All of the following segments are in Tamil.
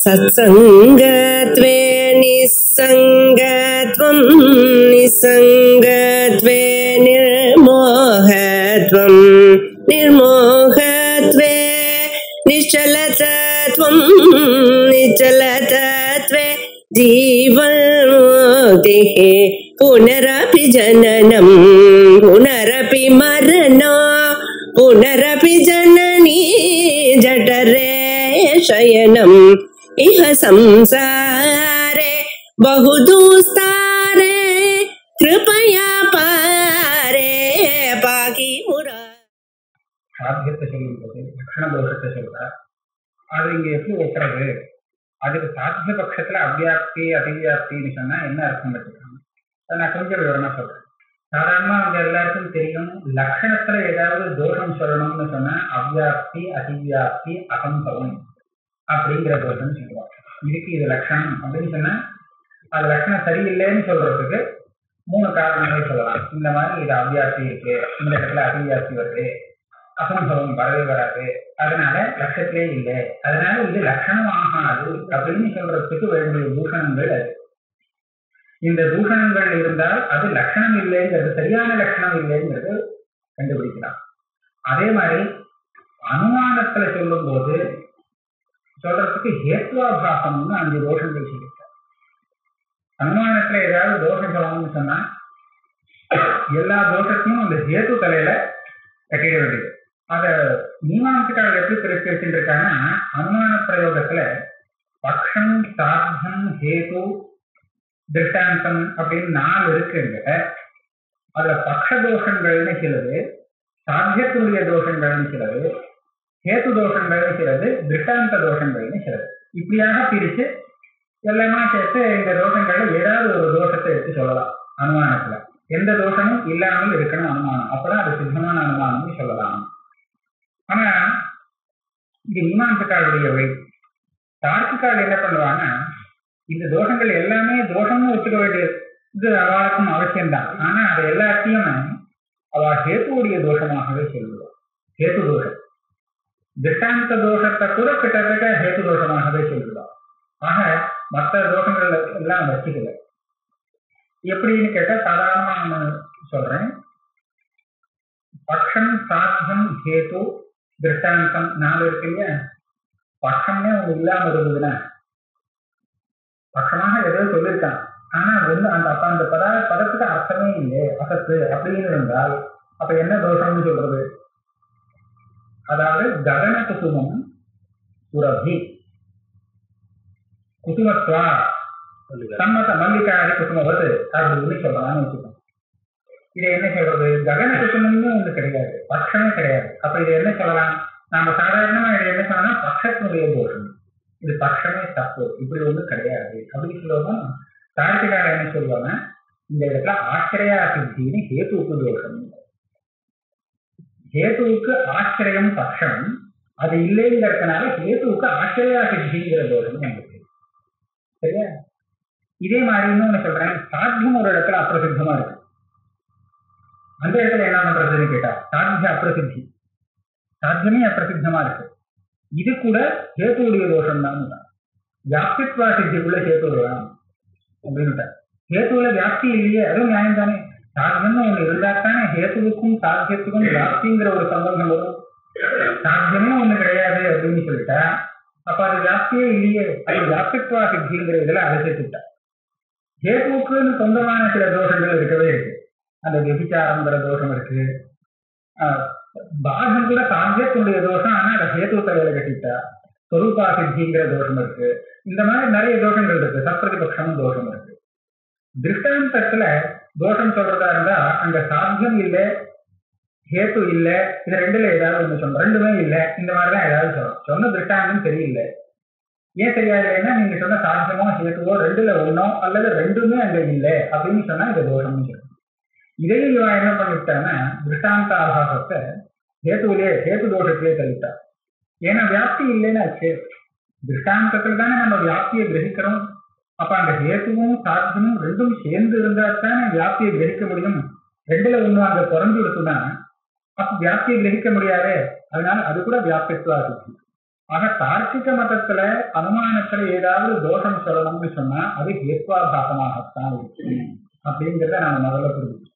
सत्संगत्वे निस्संगत्वं निस्संगत्वे निर्मोहत्वं निर्मोहत्वे निश्चलतत्वं निश्चलतत्वे जीवन्मुक्तिः पुनरपि जननं पुनरपि मरणं पुनरपि जननी जठरे शयनम् इह संसारे बहुदुस्तारे कृपया पारे पाकि मुरा சாத்தியத்தை சொல்லும்போது லட்சண தோஷத்தை சொல்றார். அது இங்க எப்படி ஒட்டுறது? அதுக்கு சாத்திய பட்சத்துல அவ்வியாப்தி அதிவியாப்தின்னு சொன்னா என்ன அர்த்தம் வச்சுக்கணும்? அதை நான் கொஞ்சம் விவரமா சொல்றேன். சாதாரணமா அவங்க எல்லாருக்கும் தெரியும், லட்சணத்துல ஏதாவது தோஷம் சொல்லணும்னு சொன்னா அவ்வியாப்தி அதிவியாப்தி அசம்பவம் அப்படிங்கிற தோஷம் சொல்லுவாங்க. இதுக்கு இது லட்சணம் அப்படின்னு சொன்னா அது லட்சணம் சரியில்லைன்னு சொல்றதுக்கு 3 காரணங்கள் சொல்லலாம். இந்த மாதிரி இது அவ்வியாப்தி இருக்கு, இந்த இடத்துல அதிவியாப்தி வருது, அசம்பவம் வரவே வராது, அதனால லட்சத்திலே இல்லை, அதனால இது லட்சணம் ஆகாது அப்படின்னு சொல்றதுக்கு வேண்டிய தூஷணங்கள் அது. இந்த தூஷணங்கள் இருந்தால் அது லட்சணம் இல்லைங்கிறது, சரியான லட்சணம் இல்லைங்கிறது கண்டுபிடிக்கலாம். அதே மாதிரி அனுமானத்துல சொல்லும் போது சொல்றதுக்கு ஹேத்வாபாசம்னு 5 தோஷங்கள் சொல்லியிருக்காரு. அனுமானத்துல ஏதாவது தோஷம் சொல்லணும்னு சொன்னா எல்லா தோஷத்தையும் அந்த ஹேத்து தலையில கட்டிட வேண்டியது. அத மீமாம்சக்காரர் எப்படி பிரித்து வச்சுருக்காங்கன்னா, அனுமான பிரயோகத்துல பக்ஷம் சாத்தியம் ஹேது திருஷ்டாந்தம் அப்படின்னு 4 இருக்குங்க. அதுல பக்ஷ தோஷங்கள்னு சிலது, சாத்தியத்துடைய தோஷங்கள்னு சிலது, ஹேத்து தோஷங்கள்னு சிலது, திருஷ்டாந்த தோஷங்கள்னு சிலது, இப்படியாக பிரிச்சு எல்லாமே சேர்த்து இந்த தோஷங்கள்ல ஏதாவது ஒரு தோஷத்தை எடுத்து சொல்லலாம். அனுமானத்துல எந்த தோஷமும் இல்லாமல் இருக்கணும் அனுமானம், அப்பதான் அது சித்தமான அனுமானம்னு சொல்லலாம். ஆனா இது மீமாம்சக்காருடைய வழி. தார்க்கிகால் என்ன பண்ணுவாங்க, இந்த தோஷங்கள் எல்லாமே தோஷம்னு ஒத்துக்க வேண்டியது இது அவளுக்கும் அவசியம்தான். ஆனா அது எல்லாத்தையும் அவ ஹேத்துடைய தோஷமாகவே சொல்லுவாள். ஹேத்து தோஷம், திருஷ்டாந்த தோஷத்தை கூட கிட்டத்தட்ட ஹேத்து தோஷமாகவே சொல்லுவாள். ஆக மற்ற தோஷங்கள் எல்லாம் வச்சுக்கல. எப்படின்னு கேட்டா சாதாரணமா நான் சொல்றேன். பக்ஷம் சாத்தியம் ஹேத்து திருஷ்டாந்தம் 4 இருக்கு இல்லையா? பட்சம்னே ஒண்ணு இல்லாம இருந்ததுன்னா, பட்சமாக ஏதோ சொல்லியிருக்கான், ஆனா ஒண்ணு அந்த அப்ப அந்த பதத்துக்கு அர்த்தமே இல்லை, அசத்து அப்படின்னு இருந்தால் அப்ப என்ன தோஷம்னு சொல்றது? அதாவது ககன குசுமம் சுரபி குசுமத்வா சம்மத மல்லிகாரி குசுமவது அப்படின்னு சொல்லலாம்னு வச்சுக்கோங்க. இதை என்ன சொல்றது? ககன குசுமம்னு ஒண்ணு கிடையாது, பட்சமே கிடையாது. அப்ப இதை என்ன சொல்லலாம்? நாம சாதாரணமா இதை என்ன சொல்லலாம்? பட்சத்தினுடைய தோஷம், இது பட்சமே தப்பு, இப்படி ஒண்ணு கிடையாது அப்படின்னு சொல்லுவோம். தார்க்கிகாரர் என்ன சொல்லுவாங்க, இந்த இடத்துல ஆச்சரியா சித்தின்னு ஹேத்துவுக்கு தோஷம். ஹேத்துவுக்கு ஆச்சரியம் பட்சம், அது இல்லைங்கிறதுனால ஹேத்துவுக்கு ஆச்சரியா சித்திங்கிற தோஷம் நமக்கு. சரியா? இதே மாதிரி இன்னொன்னு சொல்றேன். சாத்தியம் ஒரு இடத்துல அப்பிரசித்தமா இருக்கு, அந்த இடத்துல என்ன பண்றதுன்னு கேட்டா சாத்திய அப்பிரசித்தி, சாத்தியமே அப்பிரசித்தமா இருக்கு, இது கூட ஹேத்துடைய தோஷம் தான். வியாப்தித்வா சித்திக்குள்ள ஹேத்து வரலாம் அப்படின்னு. ஹேத்துவுல வியாப்தி இல்லையே, அதுவும் நியாயம் தானே. சாத்தியம்னு ஒண்ணு இருந்தாத்தானே ஹேத்துவுக்கும் சாத்தியத்துக்கும் வியாப்திங்கிற ஒரு சம்பந்தம் வரும். சாத்தியமே ஒண்ணு கிடையாது அப்படின்னு சொல்லிட்டா அப்ப அது வியாப்தியே இல்லையே, அது வியாப்தித்வா சித்திங்கிற இதுல அழைச்சிட்டா. ஹேத்துவுக்குன்னு சொந்தமான சில தோஷங்கள் இருக்கவே இருக்கு. அந்த விபிச்சாரங்கிற தோஷம் இருக்கு, பாகம் கூட சாத்தியத்தினுடைய தோஷம், ஆனா அதை ஹேத்து தலையில கட்டிட்டா. சொரூபா சித்திங்கிற தோஷம் இருக்கு. இந்த மாதிரி நிறைய தோஷங்கள் இருக்கு. சப்பிரதிபக்ஷமும் தோஷம் இருக்கு. திருஷ்டாந்தத்துல தோஷம் சொல்றதா இருந்தா அங்க சாத்தியம் இல்லை, ஹேத்து இல்லை, இது ரெண்டுல ஏதாவது ஒண்ணு சொல்லணும். ரெண்டுமே இல்லை, இந்த மாதிரிதான் ஏதாவது சொல்லணும். சொன்ன திருஷ்டாந்தம் சரியில்லை. ஏன் சரியா இல்லைன்னா, நீங்க சொன்ன சாத்தியமோ ஹேத்துவோ ரெண்டுல ஒண்ணோ அல்லது ரெண்டுமே அங்க இல்லை அப்படின்னு சொன்னா இது தோஷம்னு சொல்லணும். இதையும் இவன் என்ன பண்ணிவிட்டான்னா திருஷ்டாந்த ஆபாசத்தை ஹேத்து தோஷத்திலே தள்ளிட்டா. ஏன்னா வியாப்தி இல்லைன்னு ஆச்சு. திருஷ்டாந்தத்துல தானே நம்ம வியாப்தியை கிரகிக்கிறோம். அப்ப அந்த ஹேத்துவும் சாத்தியமும் ரெண்டும் சேர்ந்து இருந்தா தானே வியாப்தியை கிரகிக்க முடியும். ரெண்டுல ஒண்ணு அங்க குறைஞ்சு இருக்குன்னா அப்ப வியாப்தியை கிரகிக்க முடியாது. அதனால அது கூட வியாப்தித்வா சித்தி. ஆக தார்க்கிக மதத்துல அனுமானத்துல ஏதாவது தோஷம் சொல்லணும்னு சொன்னா அது ஹேத்வாபாசமாகத்தான் இருக்கு அப்படிங்கிறத நாம முதல்ல புரிஞ்சுக்கணும்.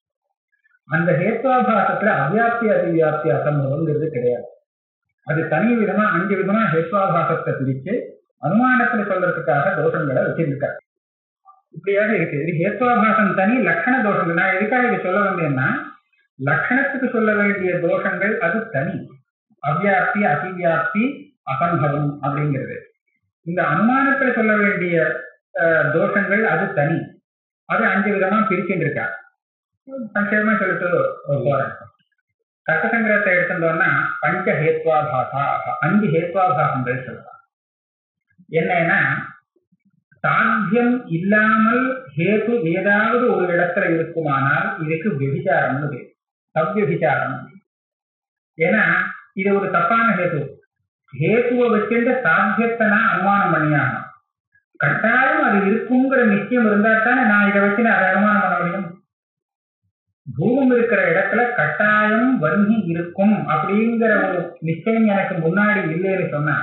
அந்த ஹேத்வாபாசத்துல அவ்யாப்தி அதிவியாப்தி அசம்பவங்கிறது கிடையாது. அது தனி விதமா 5 விதமா ஹேத்வாபாசத்தை பிரிச்சு அனுமானத்துல சொல்றதுக்காக தோஷங்களை வச்சிருக்காரு. இப்படியாக இருக்கு. இது ஹேத்வாபாசம் தனி, லட்சண தோஷங்கள். நான் எதுக்காக இதை சொல்ல வந்தேன்னா, லட்சணத்துக்கு சொல்ல வேண்டிய தோஷங்கள் அது தனி, அவ்யாப்தி அதிவியாப்தி அசம்பவம் அப்படிங்கிறது. இந்த அனுமானத்துல சொல்ல வேண்டிய தோஷங்கள் அது தனி, அது 5 விதமா பிரிச்சுட்டு இருக்கா. சங்கேபமா சொல்லிட்டு போறேன். தர்க்க சங்கிரகத்தை எடுத்துட்டோம்னா பஞ்ச ஹேத்வாபாசா, 5 ஹேத்வாபாசங்கள் சொல்லலாம். என்னன்னா, சாத்தியம் இல்லாமல் ஹேது ஏதாவது ஒரு இடத்துல இருக்குமானால் இதுக்கு விபிச்சாரம்னு பேர், சவ்விபிச்சாரம். ஏன்னா இது ஒரு தப்பான ஹேது. ஹேத்துவை வச்சுட்டு சாத்தியத்தை நான் அனுமானம் பண்ணியாகணும். கட்டாயம் அது இருக்குங்கிற நிச்சயம் இருந்தா தானே நான் இதை வச்சு அதை அனுமானம் பண்ண முடியும். பூமம் இருக்கிற இடத்துல கட்டாயம் வன்கி இருக்கும் அப்படிங்கிற ஒரு நிச்சயம் எனக்கு முன்னாடி இல்லைன்னு சொன்னா,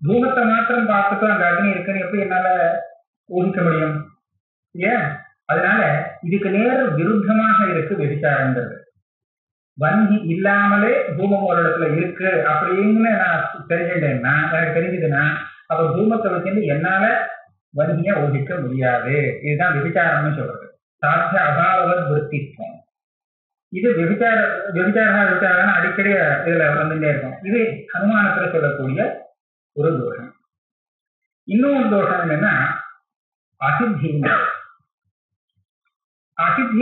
பூமத்தை மாத்திரம் பார்த்துட்டு அங்க அக்னி இருக்குன்னு எப்படி என்னால ஊகிக்க முடியும்? ஏன்? அதனால இதுக்கு நேர விருத்தமாக இருக்கு விபிச்சாரங்கிறது. வன்கி இல்லாமலே பூமம் ஒரு இடத்துல இருக்கு அப்படின்னு நான் தெரிஞ்சுட்டேன்னா, எனக்கு தெரிஞ்சதுன்னா, அப்ப பூமத்தை வச்சுட்டு என்னால வன்கிய ஊகிக்க முடியாது. இதுதான் விபிச்சாரம்னு சொல்றது. சாத்திய அபாவத் விருத்தித்வம். இது விபிச்சாரம் அடிக்கடி இதுல வந்துட்டே இருக்கும். இது அனுமானத்துல சொல்லக்கூடிய ஒரு தோஷம். இன்னொரு தோஷம் என்னன்னா அசித்தி. அசித்தி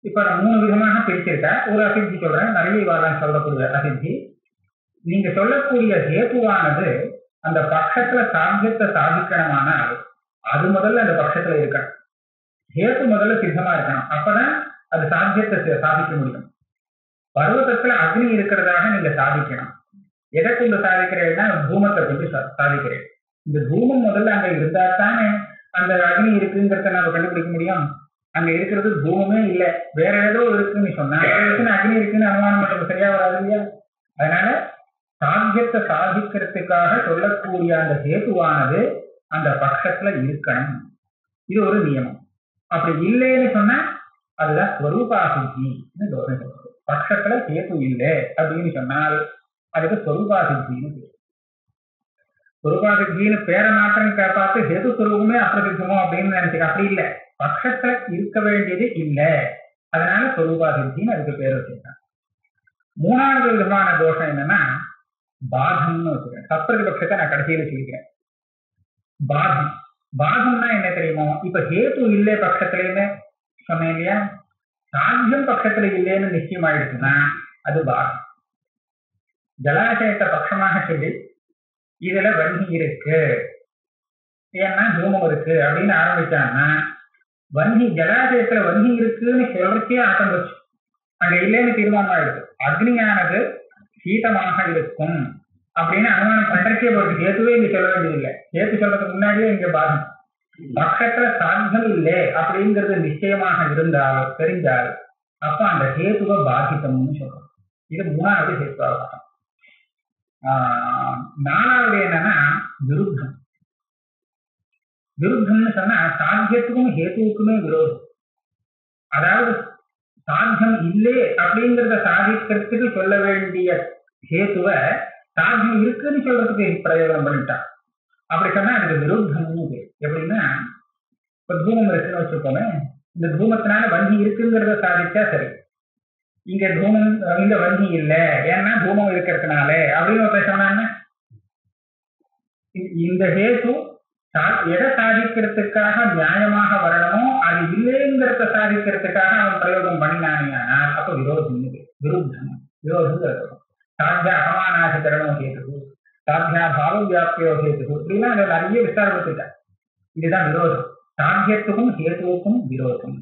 இப்ப நான் 3 விதமாக பிரிச்சிருக்கேன். ஒரு அசித்தி சொல்றேன், நிறைய வாரம் சொல்லக்கூடிய அசித்தி. நீங்க சொல்லக்கூடிய ஹேதுவானது அந்த பட்சத்துல சாத்தியத்தை சாதிக்கணுமானால் அது முதல்ல அந்த பட்சத்துல இருக்கணும். ஹேது முதல்ல சித்தமா இருக்கணும், அப்பதான் அது சாத்தியத்தை சாதிக்க முடியும். பர்வதத்துல அக்னி இருக்கிறதாக நீங்க சாதிக்கணும். எதை கொண்டு சாதிக்கிறேன்னா பூமத்தை கொண்டு சாதிக்கிறேன். இந்த பூமம் முதல்ல அங்க இருந்தா தானே அந்த அக்னி இருக்குங்கிறத நம்ம கண்டுபிடிக்க முடியும். அங்க இருக்கிறது பூமமே இல்லை, வேற ஏதோ இருக்குன்னு சொன்னா அக்னி இருக்குன்னு அனுமானம் பண்றது சரியா வராது இல்லையா? அதனால சாத்தியத்தை சாதிக்கிறதுக்காக சொல்லக்கூடிய அந்த ஹேதுவானது அந்த பட்சத்துல இருக்கணும். இது ஒரு நியமம். அப்படி இல்லைன்னு சொன்னா அதுதான் ஸ்வரூபாசித்தின்னு தோஷம் சொல்றது. பட்சத்துல ஹேது இல்லை அப்படின்னு சொன்னால் அதுக்கு ஸ்வரூபாசித்தின்னு பேர். ஸ்வரூபாசித்தின்னு பேரை மாத்திரம் பார்த்து ஹேது ஸ்வரூபமே அப்பிரசித்தமோ அப்படின்னு நினைச்சுக்க. அப்படி இல்லை, பட்சத்துல இருக்க வேண்டியது இல்லை, அதனால ஸ்வரூபாசித்தின்னு அதுக்கு பேர் வச்சிருக்காங்க. 3வது விதமான தோஷம் என்னன்னா பாதம்னு வச்சுக்கிறேன். சப்ரதிபட்சத்தை நான் கடைசியில சொல்லிக்கிறேன். பாதம். பாதம்னா என்ன தெரியுமோ? இப்ப ஹேது இல்லை பட்சத்துலயுமே சொன்னேன் இல்லையா, சாத்தியம் பட்சத்துல இல்லைன்னு நிச்சயம் ஆயிடுச்சுன்னா அது பாதம். ஜலாசயத்தை பட்சமாக சொல்லி இதுல வன்கி இருக்கு, ஏன்னா தூமம் இருக்கு அப்படின்னு ஆரம்பிச்சான்னா வன்கி ஜலாசயத்துல வன்கி இருக்குன்னு சொல்றக்கே ஆட்டம் வச்சு அங்க இல்லைன்னு தீர்மானம் ஆயிடுச்சு. அக்னியானது சீதமாக இருக்கும் அப்படின்னு அனுமானம் பண்றக்கே போட்டு ஹேத்துவே இங்க சொல்ல வேண்டியதில்லை. ஹேத்து சொல்றதுக்கு முன்னாடியே இங்க பாதம். பட்சத்துல சாத்தியம் இல்லை அப்படிங்கிறது நிச்சயமாக இருந்தால் தெரிஞ்சால் அப்ப அந்த ஹேத்துவ பாதித்தம்னு சொல்றோம். இது 3வது ஹேத்துவாகும். 4வது என்னன்னா விருத்தம். விருத்தம்னு சொன்னா சாத்தியத்துக்கும் ஹேத்துவுக்குமே விரோதம். அதாவது சாத்தியம் இல்லை அப்படிங்கிறத சாதிக்கிறதுக்கு சொல்ல வேண்டிய ஹேத்துவ சாத்தியம் இருக்குன்னு சொல்றதுக்கு பிரயோஜனம் பண்ணிட்டான். அப்படி சொன்னா அதுக்கு விருத்தம்னு பேர். எப்படின்னா, இப்ப தூமம் இருக்குன்னு வச்சுக்கோமே, இந்த தூமத்தினால வங்கி இருக்குங்கிறத சாதிச்சா சரி, இங்க தூமம் இங்க வங்கி இல்லை ஏன்னா தூமம் இருக்கிறதுனால அப்படின்னு ஒரு சொன்னாங்க. இந்த ஹேத்து எதை சாதிக்கிறதுக்காக நியாயமாக வரணுமோ அது இல்லைங்கிறத சாதிக்கிறதுக்காக அவன் பிரயோகம் பண்ணினானால் அப்ப விரோதம். விருத்தம் விரோதம். சாத்திய அபமானாதிகரணம் ஹேத்து, சாத்தியா பாவ வியாப்தியோ ஹேத்து, இப்படின்னா அதை நிறைய விசாரப்படுத்திட்டார். இதுதான் விரோதம். சாத்தியத்துக்கும் ஹேத்துவுக்கும் விரோதம்.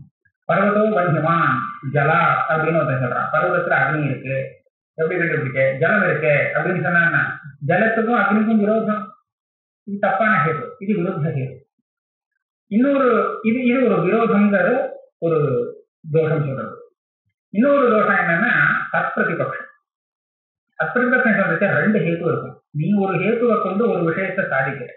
பர்வதோ வன்யமான் ஜலா அப்படின்னு ஒருத்தன் சொல்றான். பர்வதத்துல அக்னி இருக்கு, எப்படி கண்டுபிடிக்க? ஜலம் இருக்கு அப்படின்னு சொன்னான்னா ஜலத்துக்கும் அக்னிக்கும் விரோதம். இது தப்பான ஹேது, இது விருத்த ஹேது. இன்னொரு இது ஒரு விரோதம்ங்கிற ஒரு தோஷம் சொல்றது. இன்னொரு தோஷம் என்னன்னா தற்பிரதிபக்ஷம். சத்பிரதிபக்ஷம் சொல்றதுக்கு ரெண்டு ஹேத்து இருக்கும். நீ ஒரு ஹேத்துவை கொண்டு ஒரு விஷயத்தை சாதிக்கிற,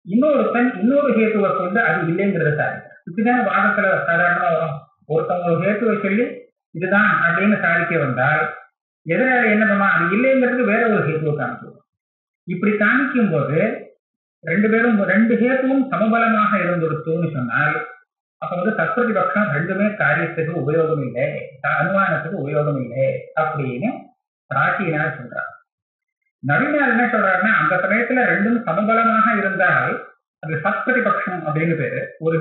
இன்னொருத்தன் இன்னொரு ஹேத்துவை கொண்டு அது இல்லைங்கிறத சாதிக்கிற. இப்படிதான் வாதத்துல சாதாரணமா வரும். ஒருத்தவங்க ஒரு ஹேத்துவை சொல்லி இதுதான் அப்படின்னு சாதிக்க வந்தால் எதிராளி என்ன பண்ணுவான், அது இல்லைங்கிறதுக்கு வேற ஒரு ஹேத்துவை காமிக்குவோம். இப்படி காமிக்கும் போது ரெண்டு ஹேத்துவும் சமபலமாக இருந்துடுத்துன்னு சொன்னால் அப்ப சத்பிரதிபக்ஷம் ரெண்டுமே காரியத்துக்கு உபயோகம் இல்லை, அனுமானத்துக்கு உபயோகம் இல்லை அப்படின்னு பிராச்சீனார் சொல்றார். நவீனார் என்ன சொல்றாருன்னா, அந்த சமயத்துல ரெண்டும் சமபலமாக இருந்தால் அது சத்பிரதிபக்ஷம் அப்படின்னு பேரு.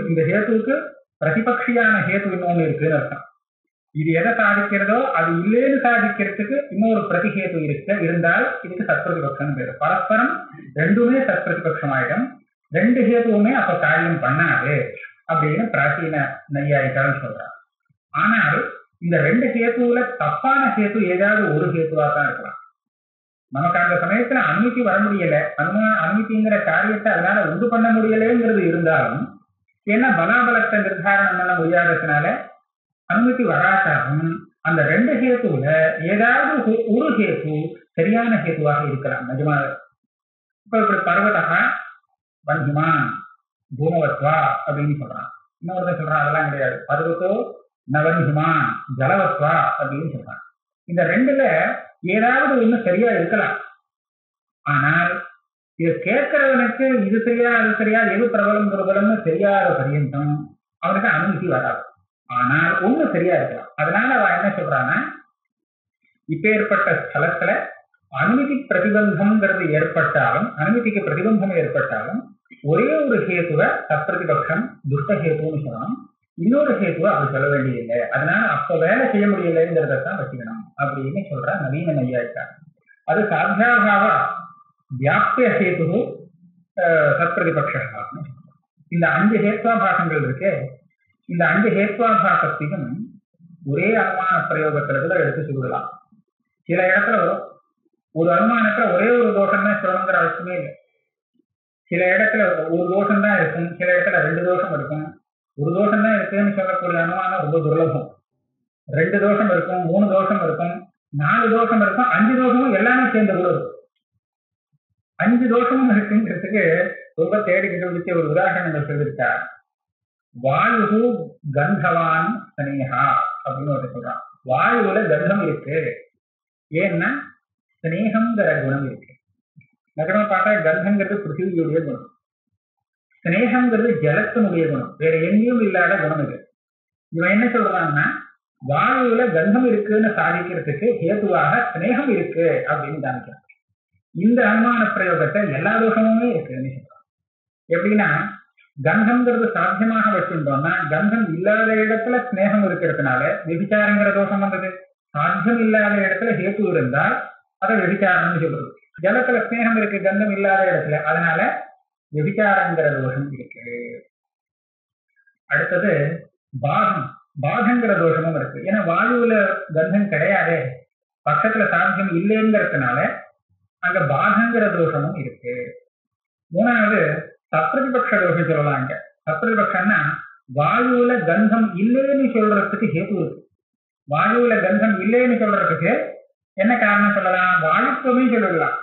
இந்த ஹேத்துவுக்கு பிரதிபக்ஷியான ஹேத்து இன்னொன்னு இருக்குன்னு அர்த்தம். இது எதை சாதிக்கிறதோ அது இல்லைன்னு சாதிக்கிறதுக்கு இன்னொரு பிரதிஹேது இருந்தால் இதுக்கு சத்பிரதிபக்ஷம் பேரு. பரஸ்பரம் ரெண்டுமே சத்பிரதிபக்ஷம் ஆயிடும், ரெண்டு ஹேத்துவுமே அப்ப காரியம் பண்ணாது அப்படின்னு பிராச்சீன நையாயிக்காரன் சொல்றாங்க. ஆனால் இந்த ரெண்டு ஹேத்துவுல தப்பான ஹேத்து ஏதாவது ஒரு ஹேத்துவா தான் இருக்கலாம். நமக்கு அந்த சமயத்துல அனுமதி வர முடியல, அனுமதிங்கிற காரியத்தை அதனால உண்டு பண்ண முடியலைங்கிறது இருந்தாலும் ஏன்னா பலாபலத்தை நிர்தாரணம் பண்ண முடியாததுனால அனுமதி வராட்டாலும் அந்த ரெண்டு ஹேத்துவுல ஏதாவது ஒரு ஹேத்து சரியான ஹேத்துவாக இருக்கலாம் நிஜமாக. இப்ப இப்படி பர்வதா வன்ஹிமான் பூமவத்வா அப்படின்னு சொல்றான், இன்னொருத்த சொல்றான் அதெல்லாம் கிடையாது, பர்வத்தோ நவன்ஹிமான் ஜலவத்வா அப்படின்னு சொல்றான். இந்த ரெண்டுல ஏதாவது ஒண்ணு சரியா இருக்கலாம். ஆனால் இது கேட்கிறவனுக்கு இது சரியா அது சரியா எது பிரபலம் பிரபலம்னு தெரியாத பரியந்தம் அவனுக்கு அனுமதி வராது. ஆனால் ஒண்ணு சரியா இருக்கலாம். அதனால அவன் என்ன சொல்றான்னா, இப்பேற்பட்ட ஸ்தலத்துல அனுமதி பிரதிபந்தம்ங்கிறது ஏற்பட்டாலும் அனுமதிக்கு பிரதிபந்தம் ஏற்பட்டாலும் ஒரே ஒரு ஹேத்துவ சத்பிரதிபக்ஷம் துஷ்டஹேத்துன்னு சொல்லணும், இன்னொரு ஹேத்துவ அது சொல்ல வேண்டியதில்லை. அதனால அப்ப வேலை செய்ய முடியலைங்கிறதான் வச்சுக்கணும் அப்படின்னு சொல்ற நவீன நையாயிக்காரன். அது சாத்தியாபாவ வியாப்திய ஹேத்து சத்பிரதிபக்ஷம். இந்த 5 ஹேத்வாபாசங்கள் இருக்கு. இந்த 5 ஹேத்வாபாசத்தையும் ஒரே அனுமான பிரயோகத்துல கூட எடுத்து சொல்லலாம். சில இடத்துல வரும், ஒரு அனுமானத்துல ஒரே ஒரு தோஷம் தான் சொல்லணுங்கிற அவசியமே இல்லை. சில இடத்துல ஒரு தோஷம் தான் இருக்கும், சில இடத்துல 2 தோஷம் இருக்கும். ஒரு தோஷம் தான் இருக்குன்னு சொல்லக்கூடிய அனுமானம் ரொம்ப துர்லபம். 2 தோஷம் இருக்கும், 3 தோஷம் இருக்கும், 4 தோஷம் இருக்கும், 5 தோஷமும் எல்லாமே சேர்ந்த கூட இருக்கும். 5 தோஷமும் இருக்குங்கிறதுக்கு ரொம்ப தேடி கண்டுபிடிச்ச ஒரு உதாரணங்கள் சொல்லியிருக்கா. வாயு கந்தவான் ஸ்னேகா அப்படின்னு ஒரு சொல்றான். வாயுல கந்தம் இருக்கு, ஏன்னா ஸ்னேகம்ங்கிற குணம் இருக்கு. நகரமா பார்த்தா கந்தங்கிறது பிருத்திவியுடைய குணம், ஸ்னேகங்கிறது ஜலத்தினுடைய குணம், வேற எங்கேயும் இல்லாத குணம் இது. இவன் என்ன சொல்றான்னா, வாயுல கந்தம் இருக்குன்னு சாதிக்கிறதுக்கு ஹேதுவாக ஸ்னேகம் இருக்கு அப்படின்னு காமிக்கிறான். இந்த அனுமான பிரயோகத்தை எல்லா தோஷமுமே இருக்குன்னு சொல்றான். எப்படின்னா, கந்தம்ங்கிறது சாத்தியமாக வச்சுட்டோம்னா கந்தம் இல்லாத இடத்துல ஸ்னேகம் இருக்கிறதுனால விபிச்சாரங்கிற தோஷம் வந்தது. சாத்தியம் இல்லாத இடத்துல ஹேத்து இருந்தால் அதை விபிச்சாரம்னு சொல்றது. ஜலத்துல ஸ்னேகம் இருக்கு கந்தம் இல்லாத இடத்துல, அதனால விபிச்சாரங்கிற தோஷம் இருக்கு. அடுத்தது பாகங்கிற தோஷமும் இருக்கு. ஏன்னா வாயுல கந்தம் கிடையாது, பக்கத்துல சாத்தியம் இல்லைங்கிறதுனால அங்க பாகங்கிற தோஷமும் இருக்கு. மூணாவது சத்பிரதிபக்ஷ தோஷம் சொல்லலாம். இங்க சத்பிரதிபக்ஷம்னா வாயுல கந்தம் இல்லைன்னு சொல்றதுக்கு ஹேத்து இருக்கு. வாயுல கந்தம் இல்லைன்னு சொல்றதுக்கு என்ன காரணம் சொல்லலாம், வாயுத்துவமே சொல்லலாம்,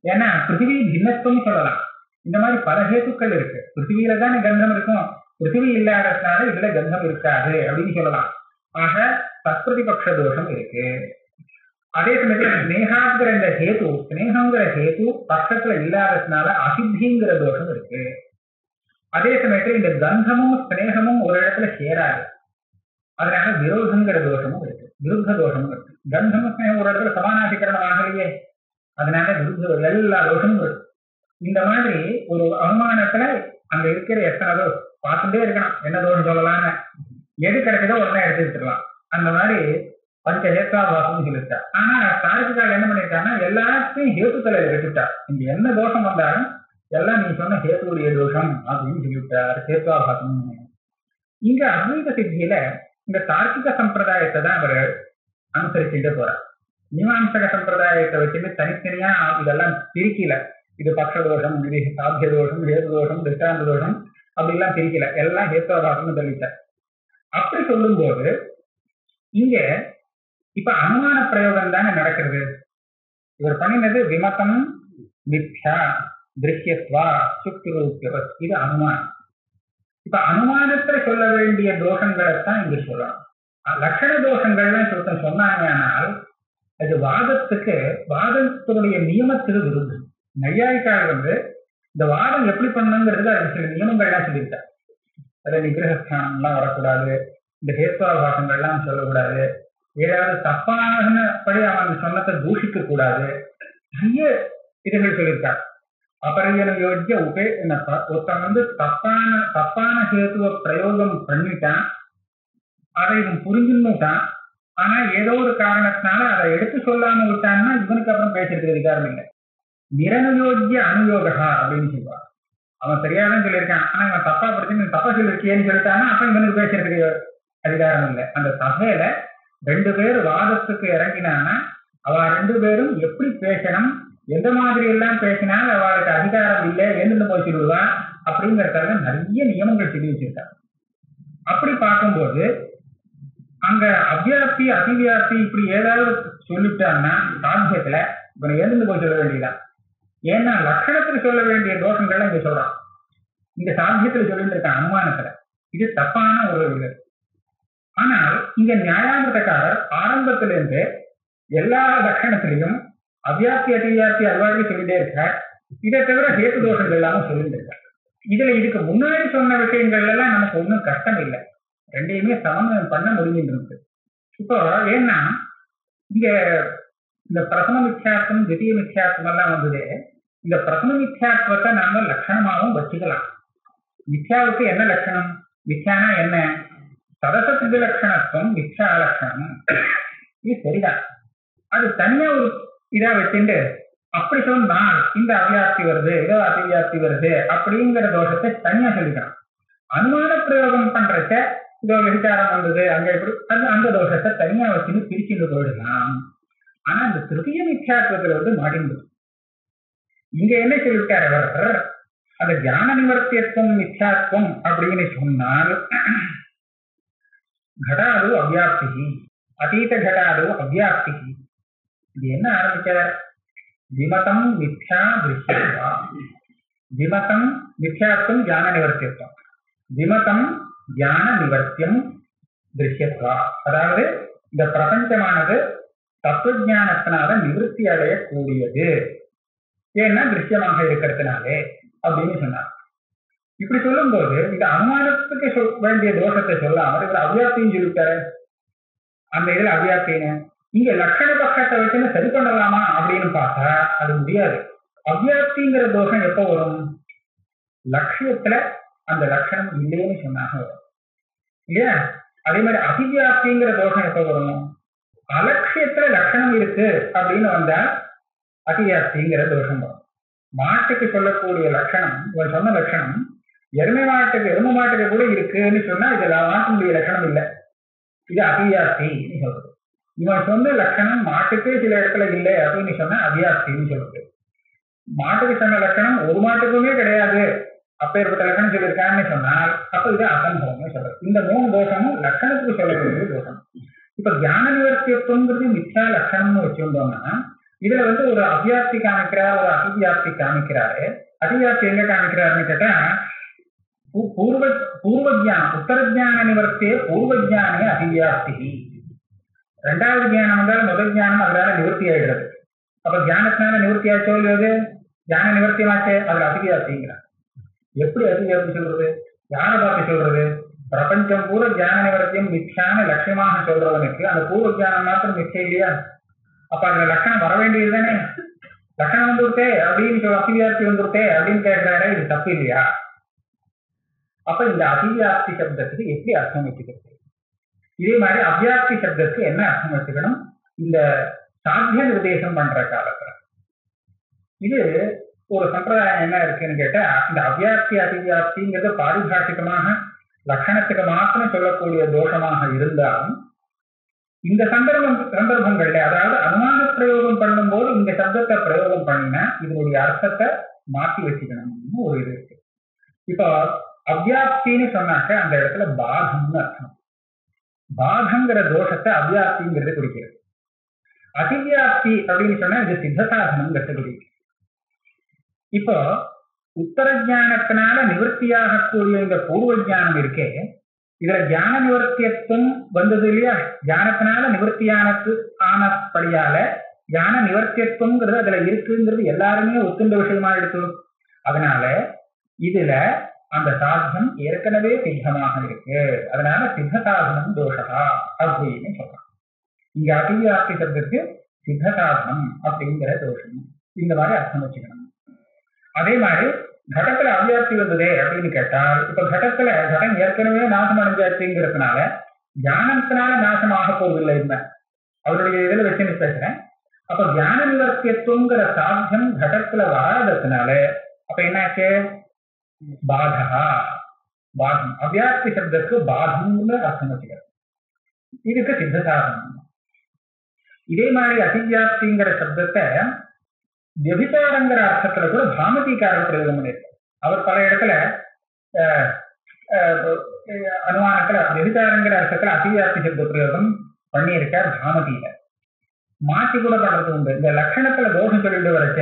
ஏன்னா பிருத்திவி பின்னத்துவம் சொல்லலாம். இந்த மாதிரி பல ஹேத்துக்கள் இருக்கு. பிருத்திவியில தானே கந்தம் இருக்கும், பிருத்திவி இல்லாததுனால இதுல கந்தம் இருக்காது அப்படின்னு சொல்லலாம். ஆக சத்பிரதிபக்ஷ தோஷம் இருக்கு. அதே சமயத்துல ஸ்னேகாங்கிற இந்த ஹேத்து, ஸ்னேகங்கிற ஹேத்து பக்கத்துல இல்லாததுனால அசித்திங்கிற தோஷம் இருக்கு. அதே சமயத்துல இந்த கந்தமும் ஸ்னேகமும் ஒரு இடத்துல சேராது, அதனால விரோதங்கிற தோஷமும் இருக்கு, விருத்த தோஷமும் இருக்கு. கந்தமும் ஸ்னேகம் ஒரு இடத்துல சமானாதிகரணம் ஆகலையே, அதனால விருத்த எல்லா தோஷமும் இருக்கு. இந்த மாதிரி ஒரு அனுமானத்துல அங்க இருக்கிற எத்தனை பார்த்துட்டே இருக்கணும், என்ன தோஷம் சொல்லலாம்னு, எது கிடைக்குதோ உடனே எடுத்துக்கலாம். அந்த மாதிரி பஞ்ச ஹேத்வாபாசம்னு சொல்லிட்டா. ஆனா தார்க்கிகால் என்ன பண்ணிருக்காங்கன்னா எல்லாத்தையும் ஹேத்துக்களை எடுத்துட்டா. இங்க என்ன தோஷம் வந்தாலும் எல்லாம் நீ சொன்ன ஹேத்துடைய தோஷம் அப்படின்னு சொல்லிவிட்டார் ஹேத்வாபாசம். இங்க அத்வைத சித்தியில இந்த தார்க்கிக சம்பிரதாயத்தை தான் அவர் அனுசரிச்சுட்டு போறார். மீமாம்சக சம்பிரதாயத்தை வச்சுட்டு தனித்தனியா இதெல்லாம் பிரிக்கல. இது பக்ஷ தோஷம், இது சாத்திய தோஷம், ஹேத்து தோஷம், திருஷ்டாந்த தோஷம் அப்படிலாம் பிரிக்கல, எல்லாம் ஹேத்வாபாசம்னு சொல்லிட்டார். அப்படி சொல்லும் போது இங்க இப்ப அனுமான பிரயோகம் தானே நடக்கிறது. இவர் பண்ணினது விமதம் மித்யா திருஷ்யத்வா சுக்திரூப்யவத், இது அனுமானம். இப்ப அனுமானத்துல சொல்ல வேண்டிய தோஷங்களைத்தான் இங்க சொல்லலாம். லட்சண தோஷங்கள்லாம் சொல்லிட்டு சொன்னாங்கன்னால் அது வாதத்தினுடைய நியமத்துக்கு விரும்பும். நையாயிக்கால் இந்த வாதம் எப்படி பண்ணணுங்கிறது அதுக்கு சில நியமங்கள்லாம் சொல்லியிருக்காரு. அதை நிகிரகஸ்தானம்லாம் வரக்கூடாது, இந்த ஹேத்வாபாசங்கள்லாம் சொல்லக்கூடாது, ஏதாவது தப்பானபடி அவன் சொன்னதை தூஷிக்க கூடாது, நிறைய இதுகள் சொல்லியிருக்காரு. அபரியன யோஜ்ய உபே என்னப்பா, ஒருத்தன் தப்பான ஹேத்துவ பிரயோகம் பண்ணிட்டான், அதை இவன் புரிஞ்சுன்னுட்டான், ஆனா ஏதோ ஒரு காரணத்தினால அதை எடுத்து சொல்லாம விட்டான்னா இவனுக்கு அப்புறம் பேசுறதுக்கு அதிகாரம் இல்லை. நிரனுயோஜ்ய அனுயோகா அப்படின்னு சொல்லுவாங்க. அவன் சரியாதான் சொல்லியிருக்கான், ஆனா இவன் தப்பா படிச்சு தப்பா சொல்லியிருக்கேன்னு சொல்லிட்டான்னா அப்ப இவனுக்கு பேசுறதுக்கு அதிகாரம் இல்லை. அந்த சபையில 2 பேர் வாதத்துக்கு இறங்கினான்னா அவ 2 பேரும் எப்படி பேசணும், எந்த மாதிரி எல்லாம் பேசினால் அவளுக்கு அதிகாரம் இல்லை என்று போய் சொல்லுவா அப்படிங்கறதுக்காக நிறைய நியமங்கள் சொல்லி வச்சிருக்காங்க. அப்படி பார்க்கும்போது அங்க அவ்வியாப்தி அதிவியாப்தி இப்படி ஏதாவது சொல்லிட்டான்னா சாத்தியத்துல இவனை எழுந்து போய் சொல்ல வேண்டியதான். ஏன்னா லட்சணத்துல சொல்ல வேண்டிய தோஷங்கள்ல இங்க சொல்றான், இங்க சாத்தியத்துல சொல்லிட்டு இருக்கான் அனுமானத்துல. இது தப்பான ஒரு இது. ஆனால் இங்க நியாயாமிரதக்காரர் ஆரம்பத்திலிருந்து எல்லா லட்சணத்திலையும் அவ்வியாப்தி அதிவியாப்தி அதுவாக சொல்லிட்டே இருக்கார். இதை தவிர ஹேத்து தோஷங்கள் எல்லாமே சொல்லிட்டு இருக்கார். இதுல இதுக்கு முன்னாடி சொன்ன விஷயங்கள் எல்லாம் நமக்கு ஒன்றும் கஷ்டம் இல்லை, ரெண்டையுமே சமன்வயம் பண்ண முடியுன்றது. இப்போ ஏன்னா இங்க இந்த பிரதம மித்யாத்வம் தித்திய மித்யாத்வம் எல்லாம் வந்தது. இந்த பிரதம மித்யாத்வத்தை நாம லட்சணமாகவும் வச்சுக்கலாம். மித்யாவுக்கு என்ன லட்சணம், மித்யானா என்ன, சதச லட்சணத்துவம் மித்யா லட்சணம், இது சரிதான். அது தனியா ஒரு இதா வச்சுட்டு அப்படி சொன்னால் இந்த அவ்வியாப்தி வருது, ஏதோ அதிவியாப்தி வருது அப்படிங்கிற தோஷத்தை தனியா சொல்லிக்கலாம். அனுமான பிரயோகம் பண்றச்ச இதோ விசாரம் வந்தது அங்க எப்படி அந்த தோஷத்தை தனியா வச்சுன்னு பிரிச்சுட்டு போயிடலாம். ஆனா இந்த திருத்திய மித்யாத்வத்துல மாட்டின்றது. இங்க என்ன சொல்லிவிட்டார் அவர், அந்த ஞான நிவர்த்தியத்துவம் மித்யாத்வம் அப்படின்னு சொன்னால் கடாது அவ்வியாப்தி அதீத கடாது அவ்வியாப்தி. இது என்ன ஆரம்பிச்சார், விமதம் மித்யா திருஷ்யத்வா, விமதம் மித்யாத்வம் ஞான நிவர்த்தியத்துவம், விமதம் ஞான நிவர்த்தியம் திருஷ்யத்வா. அதாவது இந்த பிரபஞ்சமானது தத்துவஞானத்தினால நிவர்த்தி அடையக்கூடியது, ஏன்னா திருஷ்யமாக இருக்கிறதுனாலே அப்படின்னு சொன்னார். இப்படி சொல்லும் போது இந்த அனுமானத்துக்கு வேண்டிய தோஷத்தை சொல்லாமல் இவர் அவ்வியாப்தியும் சொல்லிட்டாரு. அந்த இதுல அவ்வியாப்தின்னு இங்க லட்சண பக்கத்தை வச்சுன்னு சரி பண்ணலாமா அப்படின்னு பார்த்தா அது முடியாது. அவ்வியாப்திங்கிற தோஷம் எப்ப வரும், லட்சியத்துல அந்த லட்சணம் இல்லைன்னு சொன்னாங்க வரும் இல்லையா. அதே மாதிரி அதிவியாப்திங்கிற தோஷம் எப்ப வரும், அலட்சியத்துல லட்சணம் இருக்கு அப்படின்னு வந்தா அதிவியாப்திங்கிற தோஷம் வரும். மாட்டுக்கு சொல்லக்கூடிய லட்சணம், இவன் சொன்ன லட்சணம் எருமை மாட்டுக்கு கூட இருக்குன்னு சொன்னா இது மாட்டினுடைய லட்சணம் இல்லை, இது அதிவியாப்தின்னு சொல்றது. இவன் சொன்ன லட்சணம் மாட்டுக்கே சில இடத்துல இல்லை அப்படின்னு சொன்னா அவ்வியாப்தின்னு சொல்றது. மாட்டுக்கு சொன்ன லட்சணம் ஒரு மாட்டுக்குமே கிடையாது அப்பேற்பட்ட லட்சணம் சொல்லியிருக்கான்னு சொன்னால் அப்ப இது அசம்பவம்னு சொல்றது. இந்த 3 தோஷமும் லட்சணத்துக்கு சொல்ல வேண்டிய தோஷம். இப்ப ஞான நிவர்த்தியத்துவங்கிறது மித்யா லட்சணம்னு வச்சிருந்தோம்னா இதுல ஒரு அவ்வியாப்தி காமிக்கிறார், ஒரு அதிவியாப்தி காமிக்கிறாரு. அதிவியாப்தி எங்க காமிக்கிறாருன்னு கேட்டா பூர்வஜானம் உத்தரஜான நிவர்த்தியே பூர்வஜானே அதிவியாப்தி. 2வது ஜானம் வந்தால் முதல் ஜானம் அதனால நிவர்த்தி ஆயிடுறது. அப்ப ஜானத்தினால நிவர்த்தி ஆச்சோ இல்லையாது, ஜான நிவர்த்தியாச்சே, அதுல அதிவியாப்திங்கிறார். எப்படி அதிவியாப்தி சொல்றது, யாரை பார்த்து சொல்றது, பிரபஞ்சம் பூரா ஜான நிவர்த்தியம் மித்யான லட்சியமாக சொல்றவனுக்கு அந்த பூர்வ ஜானம் மாத்திரம் மிச்சம் இல்லையா. அப்ப அதுல லட்சணம் வர வேண்டியது தானே. லட்சணம் வந்துருத்தே அப்படின்னு அதிவியாப்தி வந்துருத்தே அப்படின்னு கேட்கிறாரு, இது தப்பு இல்லையா. அப்ப இந்த அதிவியாப்தி சப்தத்துக்கு எப்படி அர்த்தம் வச்சுக்கிறது, இதே மாதிரி அவ்வியாப்தி சப்தத்துக்கு என்ன அர்த்தம் வச்சுக்கணும் இந்த சாத்திய நிர்தேசம் பண்ற காலத்துல. இது ஒரு சம்பிரதாயம் என்ன இருக்குன்னு கேட்டா, இந்த அவ்வியாப்தி அதிவியாப்திங்கிறது பாரிபாஷிகமாக லட்சணத்துக்கு மாத்திரம் சொல்லக்கூடிய தோஷமாக இருந்தாலும் இந்த சந்தர்ப்பங்கள்ல அதாவது அனுமான பிரயோகம் பண்ணும் போது இந்த சப்தத்தை பிரயோகம் பண்ணினா இதனுடைய அர்த்தத்தை மாற்றி வச்சுக்கணும்னு ஒரு இது இருக்கு. இப்போ அவ்வியாப்தின்னு சொன்னாக்க அந்த இடத்துல பாகம்னு அர்த்தம். பாகங்கிற தோஷத்தை அவ்வியாப்திங்கிறது குறிக்கிறது. அதிவியாப்தி அப்படின்னு சொன்னா இது சித்த சாதனம் கட்டுப்படி. இப்போ உத்தர ஜானத்தினால நிவர்த்தியாகக்கூடிய இந்த பூர்வ ஜானம் இருக்கே, இதுல ஜான நிவர்த்தியத்துவம் வந்தது இல்லையா? ஜானத்தினால நிவர்த்தியானது ஆனப்படியால ஞான நிவர்த்தியத்துவங்கிறது அதுல இருக்குங்கிறது எல்லாருமே ஒத்துண்ட விஷயமா எடுத்து. அதனால இதுல அந்த சாதனம் ஏற்கனவே சித்தமாக இருக்கு. அதனால சித்த சாதனம் தோஷா அப்படின்னு சொல்றான். இங்க அதிவியாப்தி சப்தத்துக்கு சித்த சாதனம் அப்படிங்கிற தோஷம், இந்த மாதிரி அர்த்தம் வச்சுக்கணும். அதே மாதிரி கடத்துல அவ்வியாப்தி வந்ததே அப்படின்னு கேட்டால், இப்ப கடத்துல கடம் ஏற்கனவே நாசம் அடைஞ்சாச்சுங்கிறதுனால ஞானத்தினால நாசம் ஆக போவதில்லை. என்ன அவருடைய இதுல வச்சு பேசுறேன். அப்ப ஞான நிவர்த்தியத்துவங்கிற சாத்தியம் கடத்துல வராததுனால அப்ப என்னாச்சு? பாதகா, பாதம். அவ்வியாப்தி சப்தத்துக்கு பாதம்னு அர்த்தம் வச்சுக்கிறது. இதுக்கு சித்த சாதனம். இதே மாதிரி அதிவியாப்திங்கிற சப்தத்தை வியபிச்சாரங்கிற அர்த்தத்துல கூட பாமதிக்காரர் பிரயோகம் பண்ணியிருக்கார். அவர் பல இடத்துல அனுமானத்துல வியபிச்சாரங்கிற அர்த்தத்துல அதிவியாப்தி சப்த பிரயோகம் பண்ணியிருக்கார். பாமதியில மாற்றி கூட பண்றது உண்டு. இந்த லட்சணத்துல தோஷம் சொல்லிட்டு வரைச்ச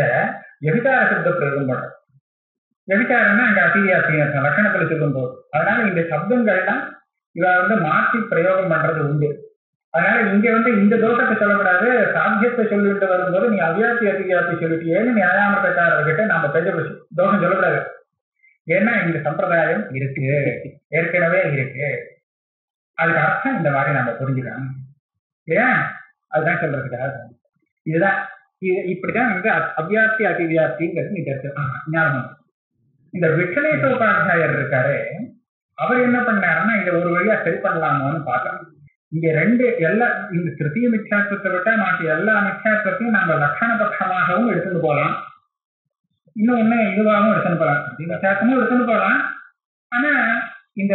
வியபிச்சார சப்த பிரயோகம் பண்ற. வியபிச்சாரம்னா அங்க அதிவியாப்தி லட்சணத்துல சொல்லும் போது, அதனால இந்த சப்தங்கள்லாம் இவ மாற்றி பிரயோகம் பண்றது உண்டு. அதனால இங்க இந்த தோஷத்தை சொல்லக்கூடாது, சாத்தியத்தை சொல்லிட்டு வரும்போது நீ அவ்வியாப்தி அதிவியாப்தி சொல்லிட்டியேன்னு நியாயாமக்காரர்கிட்ட நாம பெரிய தோஷம் சொல்லக்கூடாது. ஏன்னா இந்த சம்பிரதாயம் இருக்கு, ஏற்கனவே இருக்கு. அதுக்கு அர்த்தம் இந்த மாதிரி நம்ம புரிஞ்சுக்கணும் இல்லையா? அதுதான் சொல்றதுக்காக. இதுதான் இப்படிதான் அவ்வியாப்தி அதிவியாப்திங்கிறது நீ ஞாபகம். இந்த விட்டலேசோபாத்தியாயர் இருக்காரு, அவர் என்ன பண்ணாருன்னா இதை ஒரு வழியா சரி பண்ணலாமோன்னு பார்க்கலாம். இங்க ரெண்டு எல்லா இந்த திருத்திய மித்யாத்வத்தை விட்டா மாற்றி எல்லா மித்யாத்வத்தையும் நாங்க லட்சண பட்சமாகவும் எடுத்துட்டு போகலாம், இன்னொன்னு இதுவாகவும் எடுத்துன்னு போகலாம், மித்யாத்வமும் எடுத்துன்னு போகலாம். ஆனா இந்த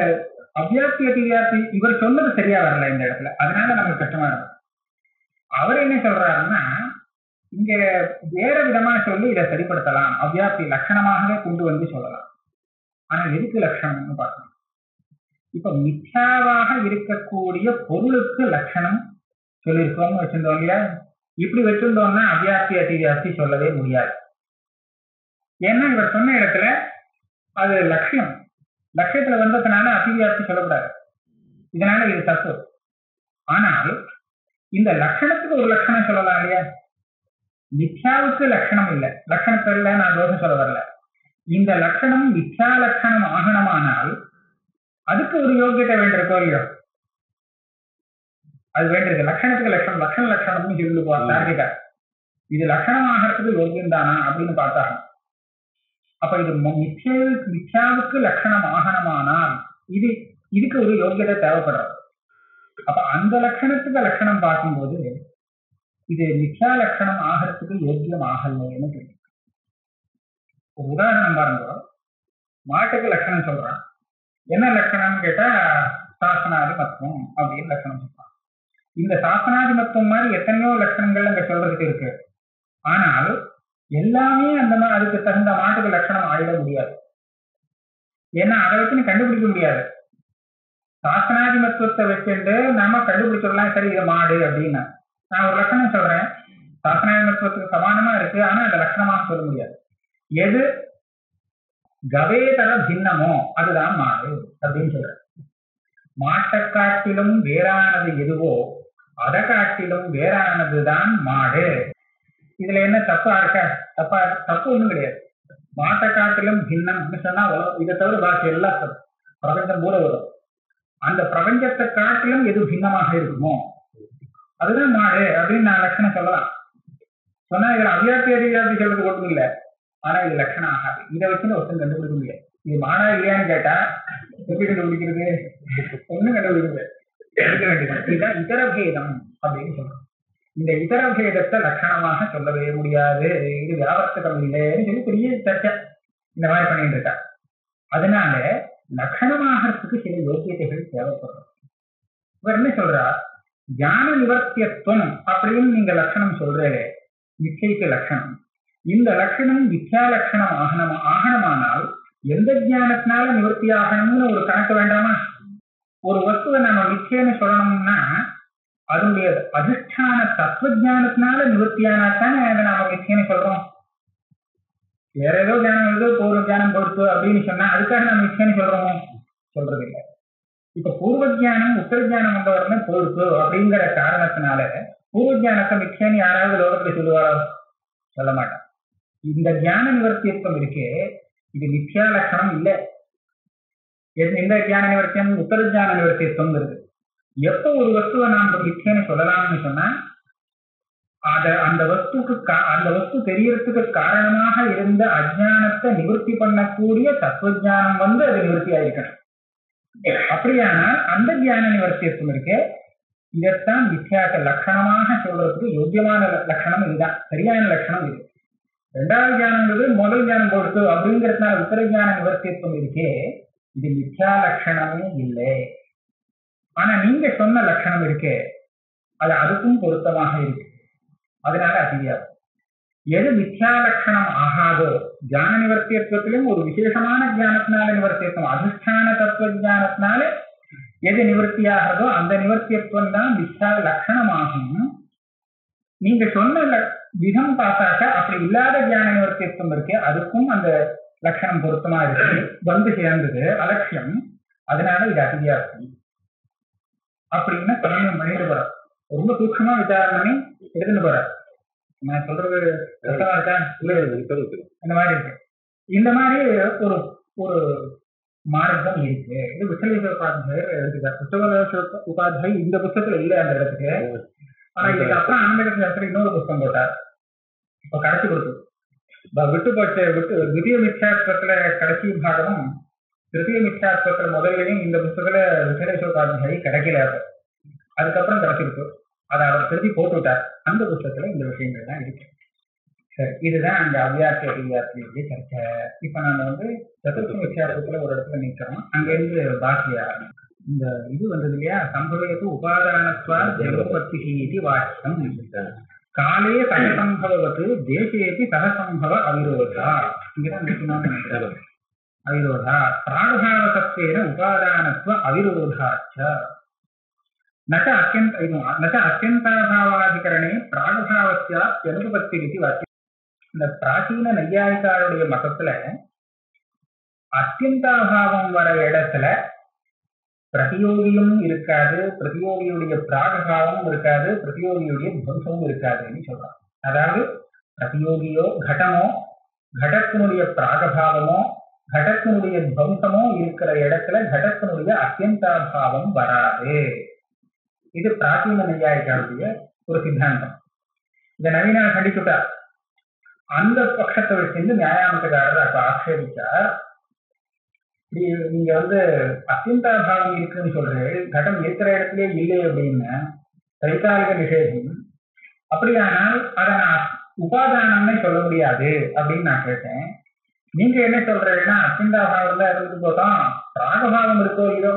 அவ்வியாப்தி அதிவியாப்தி இவர் சொன்னது சரியா வரல இந்த இடத்துல, அதனால நமக்கு கஷ்டமா இருக்கும். அவர் என்ன சொல்றாருன்னா இங்க வேற விதமா சொல்லி இதை சரிப்படுத்தலாம், அவ்வியாப்தி லட்சணமாகவே கொண்டு வந்து சொல்லலாம். ஆனா எதுக்கு லட்சணம்னு பார்க்கணும். இப்ப மித்யாவாக இருக்கக்கூடிய பொருளுக்கு லட்சணம் சொல்லியிருக்கோம்னு வச்சிருந்தோம் இல்லையா? இப்படி வச்சிருந்தோம்னா அவ்வியாப்தி அதிவியாப்தி சொல்லவே முடியாது. ஏன்னா இவர் சொன்ன இடத்துல அது லட்சியம், லட்சியத்துல வந்ததுனால அதிவியாப்தி சொல்லக்கூடாது. இதனால இது தப்பு. ஆனால் இந்த லட்சணத்துக்கு ஒரு லட்சணம் சொல்லலாம் இல்லையா? மித்யாவுக்கு லட்சணம் இல்லை, லட்சணத்துல நான் தோஷம் சொல்ல வரல. இந்த லட்சணம் மித்யா லட்சணம் ஆகணுமானால் அதுக்கு ஒரு யோகியத்தை வேண்டியிருக்கோ இல்லையோ? அது வேண்டியிருக்கு. லட்சணத்துக்கு லட்சணம், லட்சண லட்சணம்னு சொல்லுவாங்க. இது லட்சணம் ஆகிறதுக்கு யோகியம் தானா அப்படின்னு பார்த்தாங்க. அப்ப இது மித்யாவுக்கு லட்சணம் ஆகணுமானால் இதுக்கு ஒரு யோகியத்தை தேவைப்படுறது. அப்ப அந்த லட்சணத்துக்கு லட்சணம் பார்க்கும்போது இது மித்யா லட்சணம் ஆகிறதுக்கு யோக்கியம் ஆகலன்னு தெரியும். ஒரு உதாரணம் பாருங்க, மாட்டுக்கு லட்சணம் சொல்றான். என்ன லட்சணம்னு கேட்டா சாசனாதி மத்துவம் அப்படின்னு லட்சணம் சொல்றான். இந்த சாசனாதி மத்துவம் மாதிரி எத்தனையோ லட்சணங்கள் அங்க சொல்றதுக்கு இருக்கு. ஆனால் எல்லாமே அந்த மாதிரி அதுக்கு தகுந்த மாட்டுக்கு லட்சணம் ஆயிட முடியாது. ஏன்னா அதை வச்சுன்னு கண்டுபிடிக்க முடியாது. சாசனாதி மத்துவத்தை வச்சுட்டு நாம கண்டுபிடிச்சிடலாம், சரி இது மாடு அப்படின்னு. நான் ஒரு லட்சணம் சொல்றேன், சாசனாதி மத்துவத்துக்கு சமானமா இருக்கு, ஆனா அந்த லட்சணமாக சொல்ல முடியாது. எது கவேதர பின்னமோ அதுதான் மாடு அப்படின்னு சொல்ற. மாட்டை காட்டிலும் வேறானது எதுவோ அதை காட்டிலும் வேறானதுதான் மாடு. இதுல என்ன தப்பா இருக்க? தப்பு ஒண்ணும் கிடையாது. மாட்டை காட்டிலும் பின்னம்னு சொன்னா இதை தவிர பாக்கி எல்லாம் பிரபஞ்சம் கூட வரும். அந்த பிரபஞ்சத்தை காட்டிலும் எது பின்னமாக இருக்குமோ அதுதான் மாடு அப்படின்னு நான் லட்சணம் சொல்லலாம். சொன்னா இதுல அவ்வியாப்தி அதிவியாப்தி சொல்றது ஒன்றும் இல்லை, ஆனா இது லட்சணம் ஆகாது. இதை வச்சுன்னு ஒருத்தன் கண்டுபிடிக்க முடியாது. இது மாடா இல்லையான்னு கேட்டா எப்படி கண்டுபிடிக்கிறது? ஒண்ணும் கண்டுபிடிக்க முடியாது, எடுக்க வேண்டியது. இதுதான் இதர பேதம் அப்படின்னு சொல்றோம். இந்த இதர பேதத்தை லட்சணமாக சொல்லவே முடியாது, இது வியாபர்த்தகம் இல்லைன்னு சொல்லி பெரிய சர்ச்சை இந்த மாதிரி பண்ணிட்டு இருக்கா. அதனால லட்சணமாகறதுக்கு சில யோக்கியத்தைகள் தேவைப்படுறது. இவர் என்ன சொல்றா, ஞான நிவர்த்தியத்துவம் அப்படின்னு நீங்க லட்சணம் சொல்றே, மிச்சைக்கு லட்சணம். இந்த லட்சணம் மித்யா லட்சணம் ஆகணுமானால் எந்த ஞானத்தினால நிவர்த்தி ஆகணும்னு ஒரு கணக்கு வேண்டாமா? ஒரு வஸ்துவை நம்ம மிச்சைன்னு சொல்லணும்னா அதனுடைய அதிஷ்டான தத்துவஜானத்தினால நிவர்த்தியானாத்தானே அதை நாம மித்தியன்னு சொல்றோம். வேற ஏதோ ஞானம் ஏதோ பூர்வ ஜானம் பொறுத்து அப்படின்னு சொன்னா அதுக்காக நம்ம மித்தியன்னு சொல்றோமோ? சொல்றது இல்லை. இப்ப பூர்வ ஜானம் உத்தர ஜானம் வந்தவரமே பொறுத்து அப்படிங்கிற காரணத்தினால பூர்வ ஜானத்தை மித்தியன்னு யாராவது லோகத்துல சொல்லுவாரோ? சொல்ல மாட்டான். இந்த ஞான நிவர்த்தியத்துவம் இருக்கே இது மித்யா லட்சணம் இல்லை. எந்த ஞான நிவர்த்தியம்? உத்தர ஜான நிவர்த்தியத்துவம் இருக்கு. எப்போ ஒரு வஸ்துவை நாம் மித்யன்னு சொல்லலாம்னு சொன்னா அந்த வஸ்து தெரியறதுக்கு காரணமாக இருந்த அஜானத்தை நிவர்த்தி பண்ணக்கூடிய தத்துவஜானம் வந்து அது நிவர்த்தி ஆயிருக்கணும். அப்படியானால் அந்த ஞான நிவர்த்தியத்துவம் இருக்கே இதைத்தான் மித்யாக்க லட்சணமாக சொல்றதுக்கு யோக்கியமான லட்சணம் இதுதான், சரியான லட்சணம் இது. ரெண்டாவது ஞானங்கிறது முதல் ஞானம் கொடுத்து அப்படிங்கிறதுனால உத்தர ஞான நிவர்த்தியத்துவம் இருக்கே இது மித்யா லட்சணமே இல்லை. ஆனா நீங்க சொன்ன லட்சணம் இருக்கே அது அதுக்கும் பொருத்தமாக இருக்கு. அதனால அதிகாரம் எது மித்யா லட்சணம் ஆகாதோ ஞான நிவர்த்தியத்துவத்திலும் ஒரு விசேஷமான ஞானத்தினால நிவர்த்தியத்துவம் அதிஷ்டான தத்துவ ஞானத்தினால எது நிவர்த்தியாகிறதோ அந்த நிவர்த்தியத்துவம் தான் மித்யா லட்சணமாகும். நீங்க சொன்ன விதம் பார்த்தாக்க அப்படி இல்லாத ஞான நிவர்த்தியத்துவம் இருக்கு அதுக்கும் அந்த லட்சணம் பொருத்தமா இருக்கு, வந்து சேர்ந்தது அலட்சியம். அதனால இது அதிகாரம் அப்படின்னு சமயம் பண்ணிட்டு போற ரொம்ப சூக்ஷமா விசாரம் பண்ணி எடுத்துட்டு போற. நான் சொல்றது கஷ்டமா இருக்கா? இந்த மாதிரி இருக்கு. இந்த மாதிரி ஒரு ஒரு மார்க்கம் இருக்கு. இது விசலேஸ்வர உபாத்தியாயர் எடுத்துக்கார். விசலேஸ்வர உபாத்தியாய் இந்த புத்தகத்துல இல்லை அந்த இடத்துக்கு. ஆனா இதுக்கு அப்புறம் ஆன்மீகத்துல இன்னொரு புத்தகம் போட்டார். இப்ப கடைசி கொடுத்து விட்டு போச்சு திவ்ய மித்யாத்வத்துல கடைசி பாகமும் திருத்திய மித்யாத்வத்துல முதல்லையும் இந்த புத்தகத்துல விசலேஸ்வர உபாத்தியாய் கிடைக்கல. அதுக்கப்புறம் கிடைச்சிருக்கு. அதை அவர் திருப்பி போட்டு விட்டார். அந்த புத்தகத்துல இந்த விஷயங்கள் தான் இருக்கு. சரி, இதுதான் அங்க அவ்வியார்த்தியுடைய சர்ச்சை. இப்ப நம்ம வந்து சதுர்த்தி வித்தியாசத்துல ஒரு இடத்துல நிற்கிறோம். அங்க இருந்து பாக்கியா இந்த இது வந்தது இல்லையா? சம்பவத்து உபாதானத்வா ஜெகோபத்தி இது வாக்கியம் காலே சகசம்பவத்து தேசேதி சகசம்பவ அவிரோதா. இங்கதான் முக்கியமான நினைக்கிறது. அவிரோதா பிராகபாவசத்வேன உபாதானத்வ அவிரோதாச்ச நச்ச அத்தியந்தாபாவாதிகரணே பிராகபாவஸ்யானுபத்தி வாக்கியம். இந்த பிராச்சீன நையாயிகாருடைய மதத்துல அத்தியந்தாபாவம் வர இடத்துல பிரதியோகியும் இருக்காது, பிரதியோகியுடைய பிராகபாவமும் இருக்காது, பிரதியோகியுடைய துவம்சமும் இருக்காதுன்னு சொல்றாங்க. அதாவது பிரதியோகியோ கடமோ கடத்தினுடைய பிராகபாவமோ கடத்தினுடைய துவம்சமோ இருக்கிற இடத்துல கடத்தினுடைய அத்தியந்தாபாவம் வராது. இது பிராச்சீன நையாயிகாருடைய ஒரு சித்தாந்தம். இந்த நவீன கண்டிச்சுட்டா அந்த பட்சத்தை வச்சிருந்து நியாயாமத்துக்காரர் அப்ப ஆட்சேபிச்சார். நீங்க வந்து அத்தியந்தாபாவம் இருக்குன்னு சொல்றது கடம் இருக்கிற இடத்துலயே இல்லை அப்படின்னு தைத்தாலிக நிஷேதம். அப்படியானால் அதை நான் உபாதானம்னே சொல்ல முடியாது அப்படின்னு நான் கேட்டேன். நீங்க என்ன சொல்றீங்கன்னா அத்தியந்தாபாவம் தான் இருந்துட்டு போதான் பிராகபாவம் இருக்கோ இல்லையோ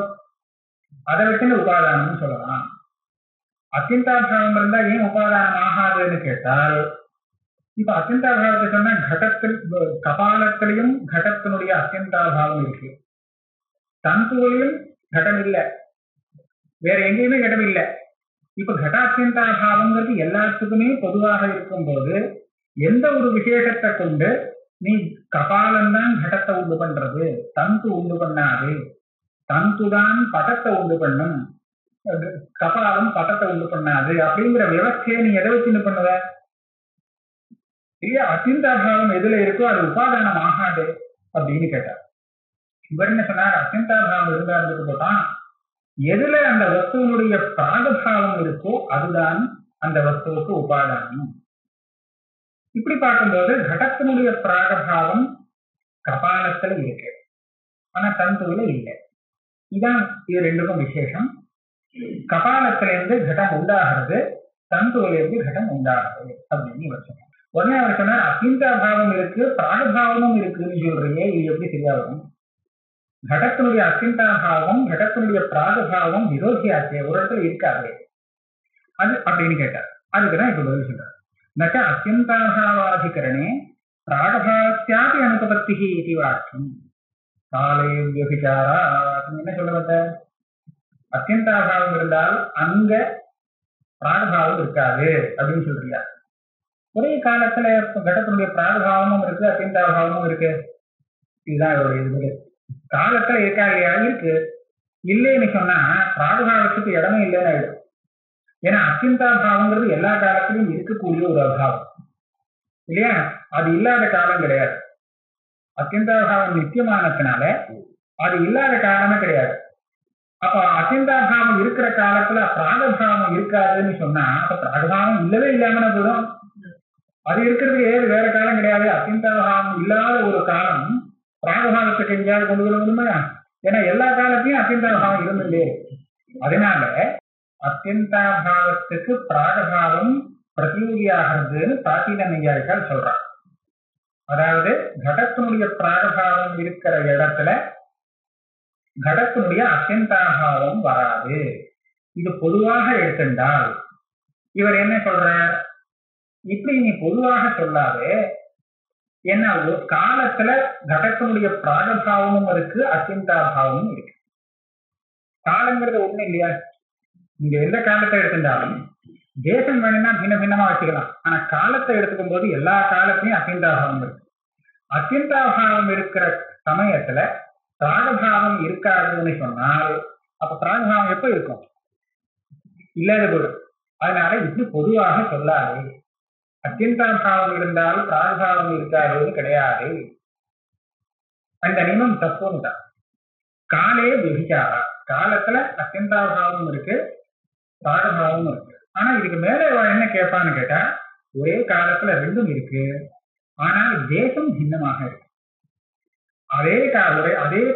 அதை வச்சுன்னு உபாதானம்னு சொல்லலாம். அத்தியந்தாபாவம் இருந்தா ஏன் உபாதானம் ஆகாதுன்னு கேட்டால் இப்ப அத்தியந்தாபாவத்தை சொன்னா கடத்தில் கபாலத்திலையும் கடத்தினுடைய அத்தியந்தாபாவம் இருக்கு, தந்துவிலையும் கடம் இல்லை, வேற எங்கேயுமே கடம் இல்லை. இப்ப கடாத்தியந்தாபாவங்கிறது எல்லாத்துக்குமே பொதுவாக இருக்கும் போது எந்த ஒரு விசேஷத்தை கொண்டு நீ கபாலம்தான் கடத்தை உண்டு பண்றது, தந்து உண்டு பண்ணாது, தந்துதான் பதத்தை உண்டு பண்ணும், கபாலம் பதத்தை உண்டு பண்ணாது அப்படிங்கிற விவஸ்தையை நீ எதை வச்சு பண்ணுவ இல்லையா? அத்தியந்தாபாவம் எதுல இருக்கோ அது உபாதானம் ஆகாது அப்படின்னு கேட்டார். இவர் என்ன சொன்னார்? அத்தியந்தாபாவம் இருந்தா இருந்துட்டு போட்டான் எதுல அந்த வஸ்துவனுடைய பிராகபாவம் இருக்கோ அதுதான் அந்த வஸ்துவுக்கு உபாதானம். இப்படி பார்க்கும்போது கடத்தினுடைய பிராகபாவம் கபாலத்துல இருக்கு, ஆனா தந்துவில இல்லை. இதான் இது ரெண்டுக்கும் விசேஷம். கபாலத்திலிருந்து கடம் உண்டாகிறது, தந்துவிலிருந்து கடம் உண்டாகிறது அப்படின்னு இவர் சொன்னார். உடனே அவர் சொன்னார் அத்தியந்தாபாவம் இருக்கு பிராகபாவமும் இருக்குன்னு சொல்றீங்க, இது எப்படி சரியா வரும்? கடத்தினுடைய அத்தியந்தாபாவம் கடத்தினுடைய பிராகபாவம் விரோதியாச்சே, ஒரு இடத்துல இருக்காது அது அப்படின்னு கேட்டார். அதுக்குதான் இப்ப பதில் சொல்றார். நச்ச அத்தியந்தாபாவாதிகரணே பிராகபாவஸ்யாபி அனுபபத்தி இது வாக்கியம் காலே வியபிசாரா. என்ன சொல்ல வந்த? அத்தியந்தாபாவம் இருந்தால் அங்க பிராகபாவம் இருக்காது அப்படின்னு சொல்றீங்க. ஒரே காலத்துல கடத்தினுடைய பிராகபாவமும் இருக்கு, அத்தியந்தாபாவமும் இருக்கு. இதுதான் இவருடைய இது. காலத்துல இருக்கா இல்லையா? இருக்கு. இல்லைன்னு சொன்னா பிராகபாவத்துக்கு இடமே இல்லைன்னு ஆயிடும். ஏன்னா அத்தியந்தாபாவங்கிறது எல்லா காலத்திலும் இருக்கக்கூடிய ஒரு அபாவம் இல்லையா? அது இல்லாத காலம் கிடையாது. அத்தியந்தாபாவம் நித்தியமானதுனால அது இல்லாத காலமே கிடையாது. அப்ப அத்தியந்தாபாவம் இருக்கிற காலத்துல பிராகபாவம் இருக்காதுன்னு சொன்னா அப்ப பிராகபாவம் இல்லவே இல்லாம போதும். அது இருக்கிறதுக்கு ஏது வேற காலம் கிடையாது. அத்தியந்தாபாவம் இல்லாத ஒரு காலம் பிராகபாவத்துக்கு எங்கேயாவது கொண்டு வர முடியுமா? ஏன்னா எல்லா காலத்தையும் அத்தியந்தாபாவம் இருந்துட்டே. அதனால அத்தியந்தாபாவத்துக்கு பிராகபாவம் பிரதியோகியாகிறதுன்னு பிராச்சீன நையாயிகள் சொல்றாங்க. அதாவது கடத்தினுடைய பிராகபாவம் இருக்கிற இடத்துல கடத்தினுடைய அத்தியந்தாபாவம் வராது. இது பொதுவாக எடுத்துட்டால் இவர் என்ன சொல்ற, இப்படி நீ பொதுவாக சொல்லாது. ஏன்னா ஒரு காலத்துல கடத்தினுடைய பிராகபாவமும் இருக்கு, அத்தியந்தாபாவமும் இருக்கு. காலங்கிறது ஒண்ணு இல்லையா? நீங்க எந்த காலத்தை எடுத்துட்டாலும் தேசம் வேணும்னா பின்ன பின்னமா வச்சுக்கலாம். ஆனா காலத்தை எடுத்துக்கும் போது எல்லா காலத்தையும் அத்தியந்தாபாவம் இருக்கு. அத்தியந்தாபாவம் இருக்கிற சமயத்துல பிராகபாவம் இருக்காதுன்னு சொன்னால் அப்ப பிராகபாவம் எப்ப இருக்கும்? இல்லாத போதும். அதனால இப்படி பொதுவாக சொல்லாது. அத்தியந்தாபாவம் இருந்தால் பிராகபாவம் இருக்காதுன்னு கிடையாது. அந்த நியமம் தப்புன்னு தான். காலே விபிச்சாரா, காலத்துல அத்தியந்தாபாவம் இருக்கு, பிராகபாவமும் இருக்கு. ஆனா இதுக்கு மேல என்ன கேட்பான்னு கேட்டா, ஒரே காலத்துல ரெண்டும் இருக்கு, ஆனால் தேசம் பின்னமாக இருக்கு. அதே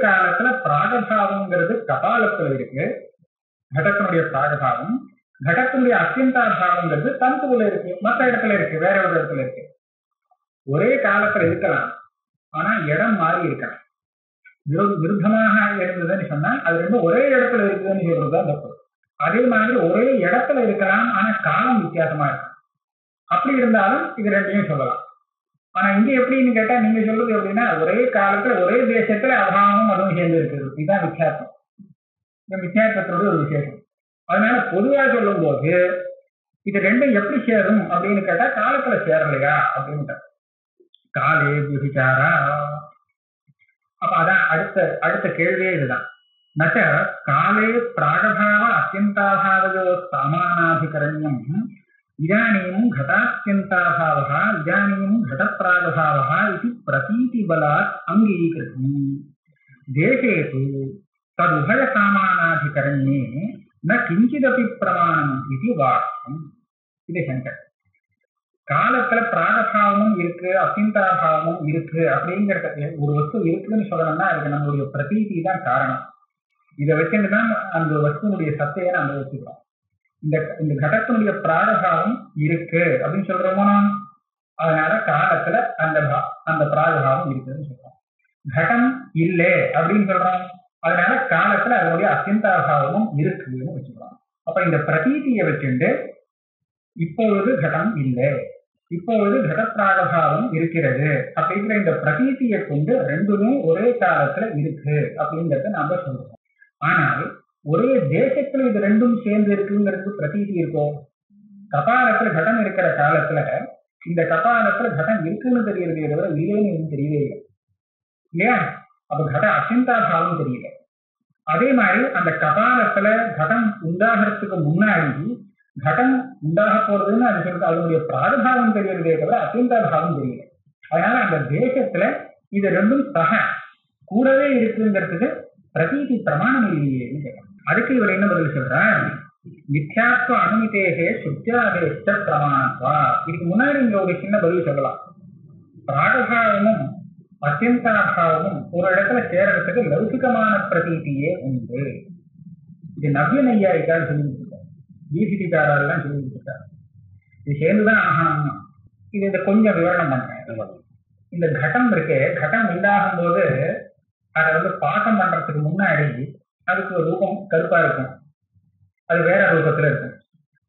காலத்துல பிராகபாவம்ங்கிறது கபாலத்துல இருக்கு, கடத்தினுடைய பிராகபாவம். கடத்தினுடைய அத்தியந்தாபாவம்ங்கிறது தந்துல இருக்கு, மற்ற இடத்துல இருக்கு, வேற ஒரு இடத்துல இருக்கு. ஒரே காலத்துல இருக்கலாம், ஆனா இடம் மாறி இருக்கலாம். விருத்தமாக இருந்ததுன்னு சொன்னா அது ரெண்டும் ஒரே இடத்துல இருக்குதுன்னு சொல்றதுதான் தப்பு. அதே மாதிரி ஒரே இடத்துல இருக்கலாம், ஆனா காலம் வித்தியாசமா இருக்கும். அப்படி இருந்தாலும் இது ரெண்டையும் சொல்லலாம். ஆனா இங்க எப்படின்னு கேட்டா நீங்க சொல்றது எப்படின்னா ஒரே காலத்துல ஒரே தேசத்துல அபாவமும் அதுவும் சேர்ந்து இருக்குது. இதுதான் வித்தியாசம். இந்த வித்தியாசத்தோட ஒரு விசேஷம். அதனால பொதுவா சொல்லும் போது இது ரெண்டும் எப்படி சேரும் அப்படின்னு கேட்டா காலத்துல சேரலையா அப்படின்னு காலே விபிச்சாரா. அப்ப அதான் அடுத்த கேள்வியே இதுதான். நச்ச காலே பிராகபாவ அத்தியந்தாபாவோ சமானாதிகரண்யம் இதானீம் घटात्यन्ताभावः इदानीं घटप्रागभावः इति प्रतीतिबलात् अङ्गीकृतम् देशे तु तदुभयसामानाधिकरण्ये न किञ्चिदपि प्रमाणम् इति वाक्यम्. இது சங்கர். காலத்துல பிராகபாவமும் இருக்கு, அத்தியந்தாபாவமும் இருக்கு அப்படிங்கிறது ஒரு வஸ்து இருக்குன்னு சொல்லணும்னா அதுக்கு நம்மளுடைய பிரதீதி தான் காரணம். இதை வச்சுட்டுதான் அந்த வஸ்துனுடைய சத்தையை நம்ம வச்சுக்கிறோம். இந்த கடத்தினுடைய பிராகபாவம் இருக்கு அப்படின்னு சொல்றோமோ, அதனால காலத்துல அந்த பிராகபாவம் இருக்குன்னு சொல்றோம். கடம் இல்லை அப்படின்னு சொல்றோம், அதனால காலத்துல அதனுடைய அத்தியந்தாபாவமும் இருக்குன்னு வச்சுக்கிறோம். அப்ப இந்த பிரதீதியை வச்சுட்டு இப்பொழுது கடம் இல்லை, இப்பொழுது கடப்பிராகபாவம் இருக்கிறது அப்படிங்கிற இந்த பிரதீதியை கொண்டு ரெண்டுமே ஒரே காலத்துல இருக்கு அப்படிங்கறத நாம சொல்றோம். ஆனால் ஒரே தேசத்துல இது ரெண்டும் சேர்ந்து இருக்குங்கிறது பிரதீதி இருக்கும். கபாலத்துல கடம் இருக்கிற காலத்துல இந்த கபாலத்துல கடம் இருக்குன்னு தெரியறதே தவிர இல்லைன்னு தெரியவே இல்லை இல்லையா? அப்ப கட அத்தியந்தாபாவம் தெரியல. அதே மாதிரி அந்த கபாலத்துல கடம் உண்டாகிறதுக்கு முன்னாடி கடம் உண்டாக போறதுன்னு அது சொல்றது அதனுடைய பிராகபாவம் தெரியறதே தவிர அத்தியந்தாபாவம் தெரியல. அதனால அந்த தேசத்துல இது ரெண்டும் கூடவே இருக்குங்கிறதுக்கு பிரதீதி பிரமாணம் இல்லையேன்னு கேட்கணும். அதுக்கு இவர் என்ன பதில் சொல்றார்? மித்யாத்வ அனுமிதேகே சுத்தியாதேஷ்ட பிரமாணத்வா. இதுக்கு முன்னாடி இங்க ஒரு சின்ன பதில் சொல்லலாம். பிராகபாவமும் அத்தியந்தாபாவமும் ஒரு இடத்துல சேரறதுக்கு லௌகிகமான பிரதீதியே உண்டு. இது நவ்ய நையாயிக்கால் சொல்லி கொடுத்துருக்காரு, தீசிதிகாரெல்லாம் சொல்லி கொடுத்துருக்காரு. இது சேர்ந்துதான் ஆகணும். இது கொஞ்சம் விவரணம் பண்றேன். இந்த கட்டம் இருக்கு, கட்டம் உண்டாகும் போது அதை பாகம் பண்றதுக்கு முன்னாடி அதுக்கு ஒரு ரூபம் கருப்பா இருக்கும், அது வேற ரூபத்துல இருக்கும்.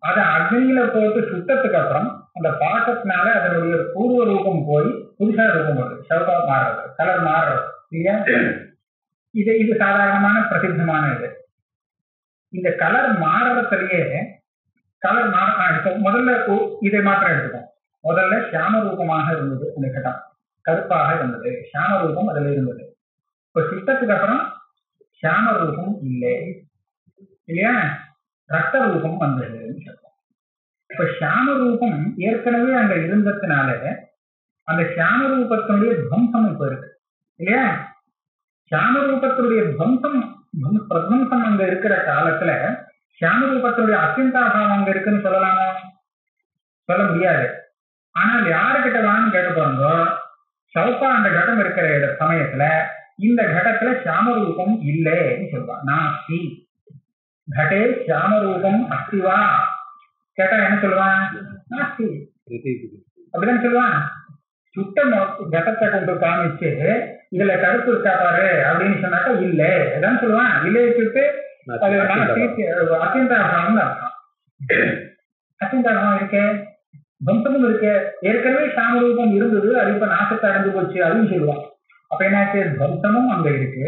அதை அக்னியில போட்டு சுட்டத்துக்கு அப்புறம் அந்த பாக்கத்தினால அதனுடைய பூர்வ ரூபம் போய் புதுசா ரூபம் வருது, சிவப்பா மாறுறது, கலர் மாறுறது இல்லையா? இது சாதாரணமான பிரசித்தமான இது. இந்த கலர் மாறுறதுலயே கலர் இப்போ முதல்ல இதை மாத்திரம் எடுத்துக்கோம். முதல்ல சியாம ரூபமாக இருந்தது அந்த கட்டம், கருப்பாக இருந்தது, சியாம ரூபம் அதுல இருந்தது. இப்ப சித்தத்துக்கு அப்புறம் சியாம ரூபம் இல்லை இல்லையா, ரத்த ரூபம் வந்ததுன்னு சொல்றோம். இப்ப சியாம ரூபம் ஏற்கனவே அங்க இருந்ததுனால அந்த சியாம ரூபத்தினுடைய துவம்சம் இப்ப இருக்கு இல்லையா. சியாம ரூபத்தினுடைய பிரத்வம்சம் அங்க இருக்கிற காலத்துல சியாம ரூபத்தினுடைய அத்தியந்தாபாவம் அங்க இருக்குன்னு சொல்லலாமா? சொல்ல முடியாது. ஆனால் யாருக்கிட்ட வேணும்னு கேட்டு பாருங்க, சௌப்பா அந்த கடம் இருக்கிற சமயத்துல இந்த கடத்துல சியாம ரூபம் இல்லைன்னு சொல்லுவான். நாஸ்தி கடே சியாம ரூபம் அஸ்திவா கேட்டா என்ன சொல்லுவான்? நாஸ்தி அப்படிதான் சொல்லுவான். சுட்ட கடத்தை கொண்டு காமிச்சு இதுல கருப்பு இருக்கா பாரு அப்படின்னு சொன்னாக்கா இல்ல அதான் சொல்லுவான். இல்லைட்டு அது அத்தியந்தாபாவம் அர்த்தம். அத்தியந்தாபாவம் இருக்கே, துவம்சமும் இருக்கு. ஏற்கனவே சியாம ரூபம் இருந்தது, அது இப்ப நாசத்தை அடைஞ்சு போச்சு அப்படின்னு சொல்லுவான். அப்ப என்னாச்சு? துவம்சமும் அங்க இருக்கு,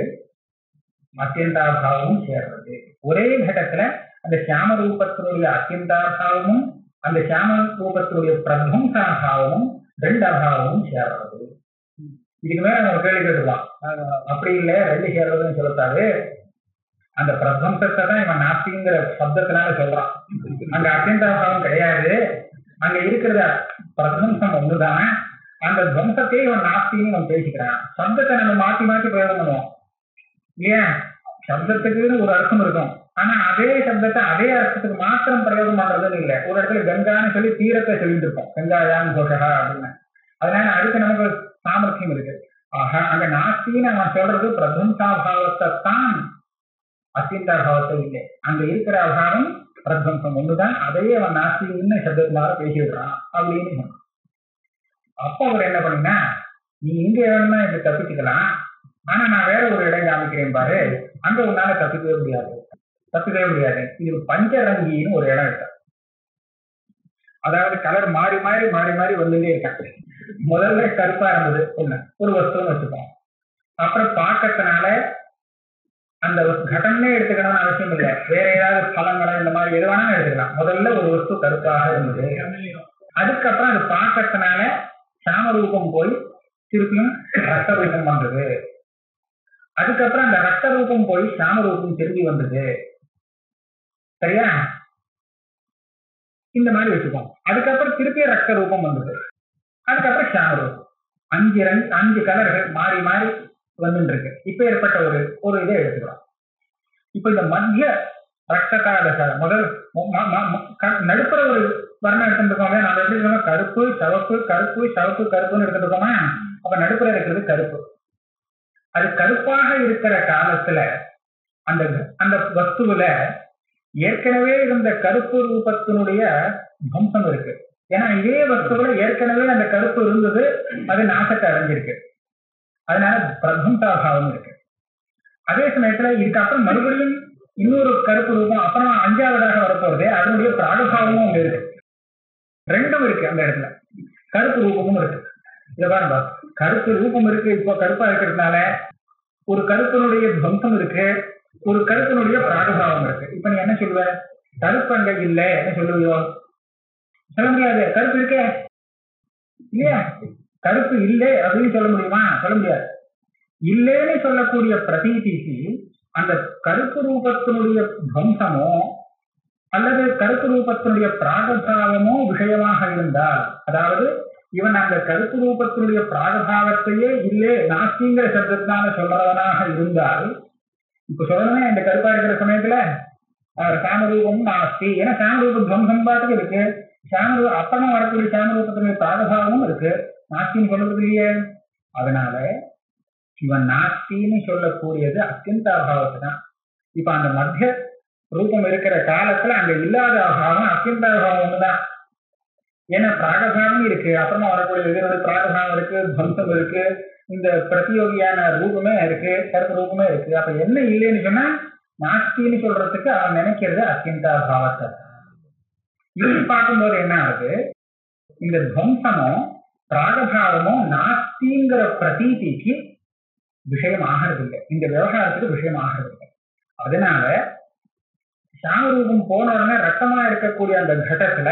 அத்தியந்தாபாவமும் சேர்றது. ஒரே கட்டத்துல அந்த சியாம ரூபத்தினுடைய அத்தியந்தாபாவமும் அந்த சியாம ரூபத்தினுடைய பிரத்வம்சாபாவமும் ரெண்டு அபாவமும் சேர்றது. இதுக்கு மேல நம்ம கேள்வி கேட்டுக்கலாம். அப்படி இல்லை, ரெண்டு சேர்றதுன்னு சொல்லத்தாது. அந்த பிரத்வம்சத்தை தான் இவன் நாஸ்திங்கிற சப்தத்தினால சொல்றான். அங்க அத்தியந்தாபாவம் கிடையாது, அங்க இருக்கிறத பிரத்வம்சம் ஒண்ணுதான். அந்த துவம்சத்தையே இவன் நாஸ்தின்னு நம்ம பேசிக்கிறான். சப்தத்தை நம்ம மாற்றி மாற்றி பிரயோகம் பண்ணுவோம் இல்லையா. சப்தத்துக்குன்னு ஒரு அர்த்தம் இருக்கும், ஆனா அதே சப்தத்தை அதே அர்த்தத்துக்கு மாத்திரம் பிரயோகம் பண்றதுன்னு இல்லை. ஒரு இடத்துல கங்கான்னு சொல்லி தீரத்தை சொல்லிட்டு இருப்போம், கங்காயான் கோஷகா அப்படின்னு. அதனால அதுக்கு நமக்கு சாமர்த்தியம் இருக்கு. ஆக அங்க நாஸ்தின்னு அவன் சொல்றது பிரத்வம்சாபாவத்தை தான், அத்தியந்தாபாவத்தை இல்லை. அங்க இருக்கிற அபாவம் பிரத்வம்சம் ஒண்ணுதான், அதையே அவன் நாஸ்தின்னு சப்தத்தினால பேசிடுறான் அப்படின்னு சொன்னான். அப்போ அவர் என்ன பண்ணினா, நீ இங்க வேணும்னா இங்க தப்பிச்சுக்கலாம், ஆனா நான் வேற ஒரு இடம் காமிக்கிறேன் பாரு, அங்க உன்னால தப்பிக்கவே முடியாது. இது பஞ்சரங்கின்னு ஒரு இடம் இருக்கு. அதாவது கலர் மாறி மாறி மாறி மாறி வந்துட்டே இருக்காங்க. முதல்ல கருப்பா இருந்தது ஒண்ணு, ஒரு வஸ்துன்னு வச்சுக்கோம். அப்புறம் பாக்கத்தினால அந்த கடனே எடுத்துக்கணும்னு அவசியம் இல்லை, வேற ஏதாவது பழங்களை இந்த மாதிரி எது வேணாலும் எடுத்துக்கலாம். முதல்ல ஒரு வஸ்து கருப்பாக இருந்தது, அதுக்கப்புறம் அது பாக்கத்தினால சாம ரூபம் போய் திருப்பியும் ரத்த ரூபம் வந்தது, அதுக்கப்புறம் அந்த ரத்த ரூபம் போய் சாம ரூபம் திரும்பி வந்தது. சரியா? இந்த மாதிரி வச்சுக்கோம். அதுக்கப்புறம் திருப்பி ரத்த ரூபம் வந்தது, அதுக்கப்புறம் சாம ரூபம். 5 கலர்கள் மாறி மாறி வந்துட்டு இருக்கு. இப்ப ஏற்பட்ட ஒரு இதை எடுத்துக்கிறோம். இப்ப இந்த மத்திய ரத்தகால முதல் நடுப்புற ஒரு வர்ணம் எடுத்துருக்கோம். நம்ம எப்படி இருக்கோம்? கருப்பு சவப்பு கருப்பு சவப்பு கருப்புன்னு எடுத்துட்டு இருக்கோமா? அப்ப நடுப்புற இருக்கிறது கருப்பு. அது கருப்பாக இருக்கிற காலத்துல அந்த அந்த வஸ்துவில ஏற்கனவே இருந்த கருப்பு ரூபத்தினுடைய துவம்சம் இருக்கு. ஏன்னா இதே வஸ்துவில ஏற்கனவே அந்த கருப்பு இருந்தது, அது நாசத்தை அடைஞ்சிருக்கு, அதனால பிரத்வம்சாபாவம் இருக்கு. அதே சமயத்துல இதுக்கப்புறம் மறுபடியும் இன்னொரு கருப்பு ரூபம் அப்புறம் 5ஆவதாக வரப்போறது, அதனுடைய பிராகபாவமும் அங்க இருக்கு. ரெண்டும் இருக்கு அந்த இடத்துல, கருப்பு ரூபமும் இருக்கு. இத பாருங்க, கருப்பு ரூபம் இருக்கு, இப்போ கருப்பா இருக்கிறதுனால ஒரு கருப்பினுடைய துவம்சம் இருக்கு, ஒரு கருப்பினுடைய பிராகபாவம் இருக்கு. இப்ப நீ என்ன சொல்லுவ? கருப்பு அங்க இல்ல என்ன சொல்லுவியோ? சொல்ல முடியாது. கருப்பு இருக்க இல்லையா? கருப்பு இல்லை அப்படின்னு சொல்ல முடியுமா? சொல்ல முடியாது. இல்லைன்னு சொல்லக்கூடிய பிரதீதிக்கு அந்த கருப்பு ரூபத்தினுடைய துவம்சமோ அல்லது கருப்பு ரூபத்தினுடைய பிராகபாவமோ விஷயமாக இருந்தால், அதாவது இவன் அந்த கருப்பு ரூபத்தினுடைய பிராகபாவத்தையே இல்லை நாஸ்திங்கிற சப்தத்தினால சொல்றவனாக இருந்தால், இப்ப சொல்லணுமே இந்த கருப்பா இருக்கிற சமயத்துல சாமரூபம் நாஸ்தி, ஏன்னா சாமரூப துவம்சம் பாட்டுக்கு இருக்கு, சாமரூப அப்புறமா வரக்கூடிய சாமரூபத்தினுடைய பிராகபாவமும் இருக்கு, நாஸ்தின்னு சொல்றது இல்லையே. அதனால இவன் நாஸ்தின்னு சொல்லக்கூடியது அத்தியந்த அபாவத்தை தான். இப்ப அந்த மத்திய ரூபம் இருக்கிற காலத்துல அங்க இல்லாத அபாவம் அத்தியந்த அபாவம் ஒண்ணுதான். ஏன்னா பிராகபாவம் இருக்கு, அப்புறமா வரக்கூடிய இதனுடைய பிராகபாவம் இருக்கு, துவம்சம் இருக்கு, இந்த பிரதியோகியான ரூபமே இருக்கு, கருப்பு ரூபமே இருக்கு. அப்ப என்ன இல்லைன்னு சொன்னா நாஸ்தின்னு சொல்றதுக்கு அவன் நினைக்கிறது அத்தியந்த அபாவத்தை. இப்படி பார்க்கும்போது என்ன ஆகுது? இந்த துவம்சமும் பிராகபாவமும் நாஸ்திங்கிற பிரதீதிக்கு விஷயம் ஆகிறது இல்லை, இந்த விவகாரத்துக்கு விஷயம் ஆகிறது இல்லை. அதனால சாமரூபம் போன உடனே ரத்தமா இருக்கக்கூடிய அந்த கடத்துல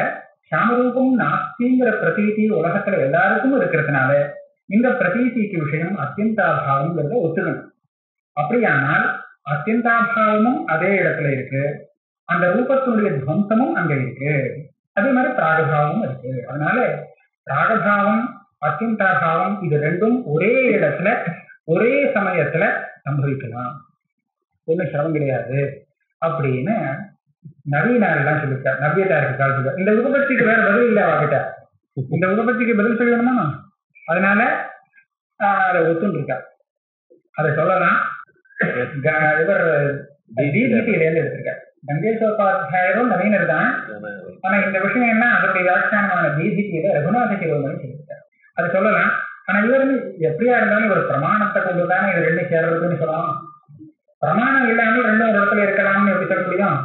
சாமரூபம் நாஸ்திங்கிற பிரதீதி உலகத்துல எல்லாருக்கும் இருக்கிறதுனால இந்த பிரதீதிக்கு விஷயம் அத்தியந்தாபாவம்ங்கிறத ஒத்துக்கணும். அப்படியானால் அத்தியந்தாபாவமும் அதே இடத்துல இருக்கு, அந்த ரூபத்தினுடைய துவம்சமும் அங்க இருக்கு, அதே மாதிரி பிராகபாவமும் இருக்கு. அதனால பிராகபாவம் அத்தியந்தாபாவம் இது ரெண்டும் ஒரே இடத்துல ஒரே சமயத்துல சம்பவிக்கலாம், ஒண்ணு சிரமம் கிடையாது அப்படின்னு நவீனாரெல்லாம் சொல்லிருக்கார். நவ்யதாருக்கு சொல்லிருக்கார். இந்த உபபத்திக்கு வேற பதில் இல்லை அவர்கிட்ட, இந்த உபபத்திக்கு பதில் சொல்லணுமா, அதனால அதை ஒத்துன்னு இருக்கார். அதை சொல்லலாம். இவர் தீதியிலேருந்து எடுத்திருக்கார். கங்கேஸ்வரோபாத்தியாயரும் நவீனர் தான். ஆனா இந்த விஷயம் என்ன, அதனுடைய வியாக்கியானமான தீதியில ரகுநாத சிவமணி சொல்லியிருக்கார். அதை சொல்லலாம். ஆனா இவர் எப்படியா இருந்தாலும் இவர் பிரமாணத்தை கொண்டுதானே இது ரெண்டும் சேர்றதுன்னு சொல்லலாம். பிரமாணம் இல்லாமல் ரெண்டும் ஒரு இடத்துல இருக்கலாம்னு எப்படி சொல்ல முடியும்?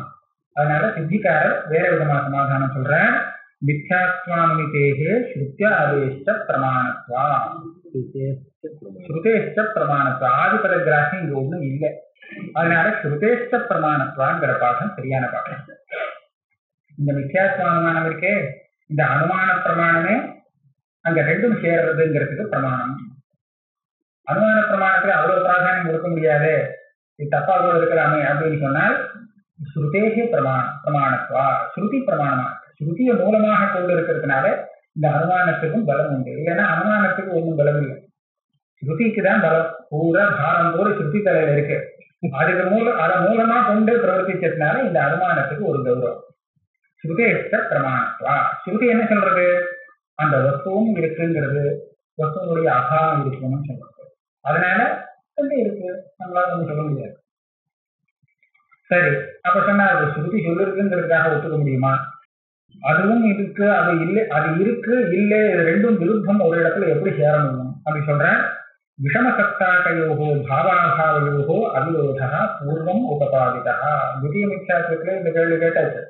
அதனால சித்திக்காரர் வேற விதமா சமாதானம் சொல்ற. மித்யாத்வானுமிதேகே ஸ்ருத்ய ஆதேஷ்ட பிரமாணத்வா, ஸ்ருதேஷ்ட பிரமாணத்வா, ஆதிபத கிராசி இங்க ஒண்ணும் இல்லை. அதனால ஸ்ருதேஷ்ட பிரமாணத்வாங்கிற பாடம் சரியான பாடம். இந்த மித்யாத்வானுமானம் இருக்கே, இந்த அனுமான பிரமாணமே அங்க ரெண்டும் சேர்றதுங்கிறதுக்கு பிரமாணம். அனுமான பிரமாணத்துல அவ்வளவு பிராதானியம் கொடுக்க முடியாது, இது தப்பா கூட இருக்கலாமே அப்படின்னு சொன்னால் ஸ்ருதேகே பிரமாணத்வா, ஸ்ருதி பிரமாணமா, ஸ்ருதியை மூலமாக கொண்டு இருக்கிறதுனால இந்த அனுமானத்துக்கும் பலம் உண்டு. இல்லைன்னா அனுமானத்துக்கு ஒன்றும் பலம் இல்லை, ஸ்ருதிக்கு தான் பலம். பூரா பாரம் போல ஸ்ருதி தலையில இருக்கு, அதுக்கு அதை மூலமா கொண்டு பிரவர்த்திச்சதுனால இந்த அனுமானத்துக்கு ஒரு கௌரவம். ஸ்ருதேஷ்ட பிரமாணத்வா, ஸ்ருதி என்ன சொல்றது, அந்த வஸ்துவும் இருக்குங்கிறது, வஸ்துவனுடைய அபாவம் இருக்குன்னு சொல்றது. அதனால வந்து இருக்கு, நம்மளால ஒன்றும் சொல்ல முடியாது. சரி, அப்ப சொன்னா அது ஸ்ருதி சொல்லிருக்குங்கிறதுக்காக ஒத்துக்க முடியுமா? அதுவும் இருக்கு, அது இல்லை, அது இருக்கு இல்லை, ரெண்டும் விருத்தம் ஒரு இடத்துல எப்படி சேர முடியும் அப்படி சொல்றேன். விஷமசத்தாக்கையோகோ பாவாபாவையோகோ அவிரோதா பூர்வம் உபபாதிதா. துதிய மித்யாத்வத்துல இந்த கேள்வி கேட்டாச்சு,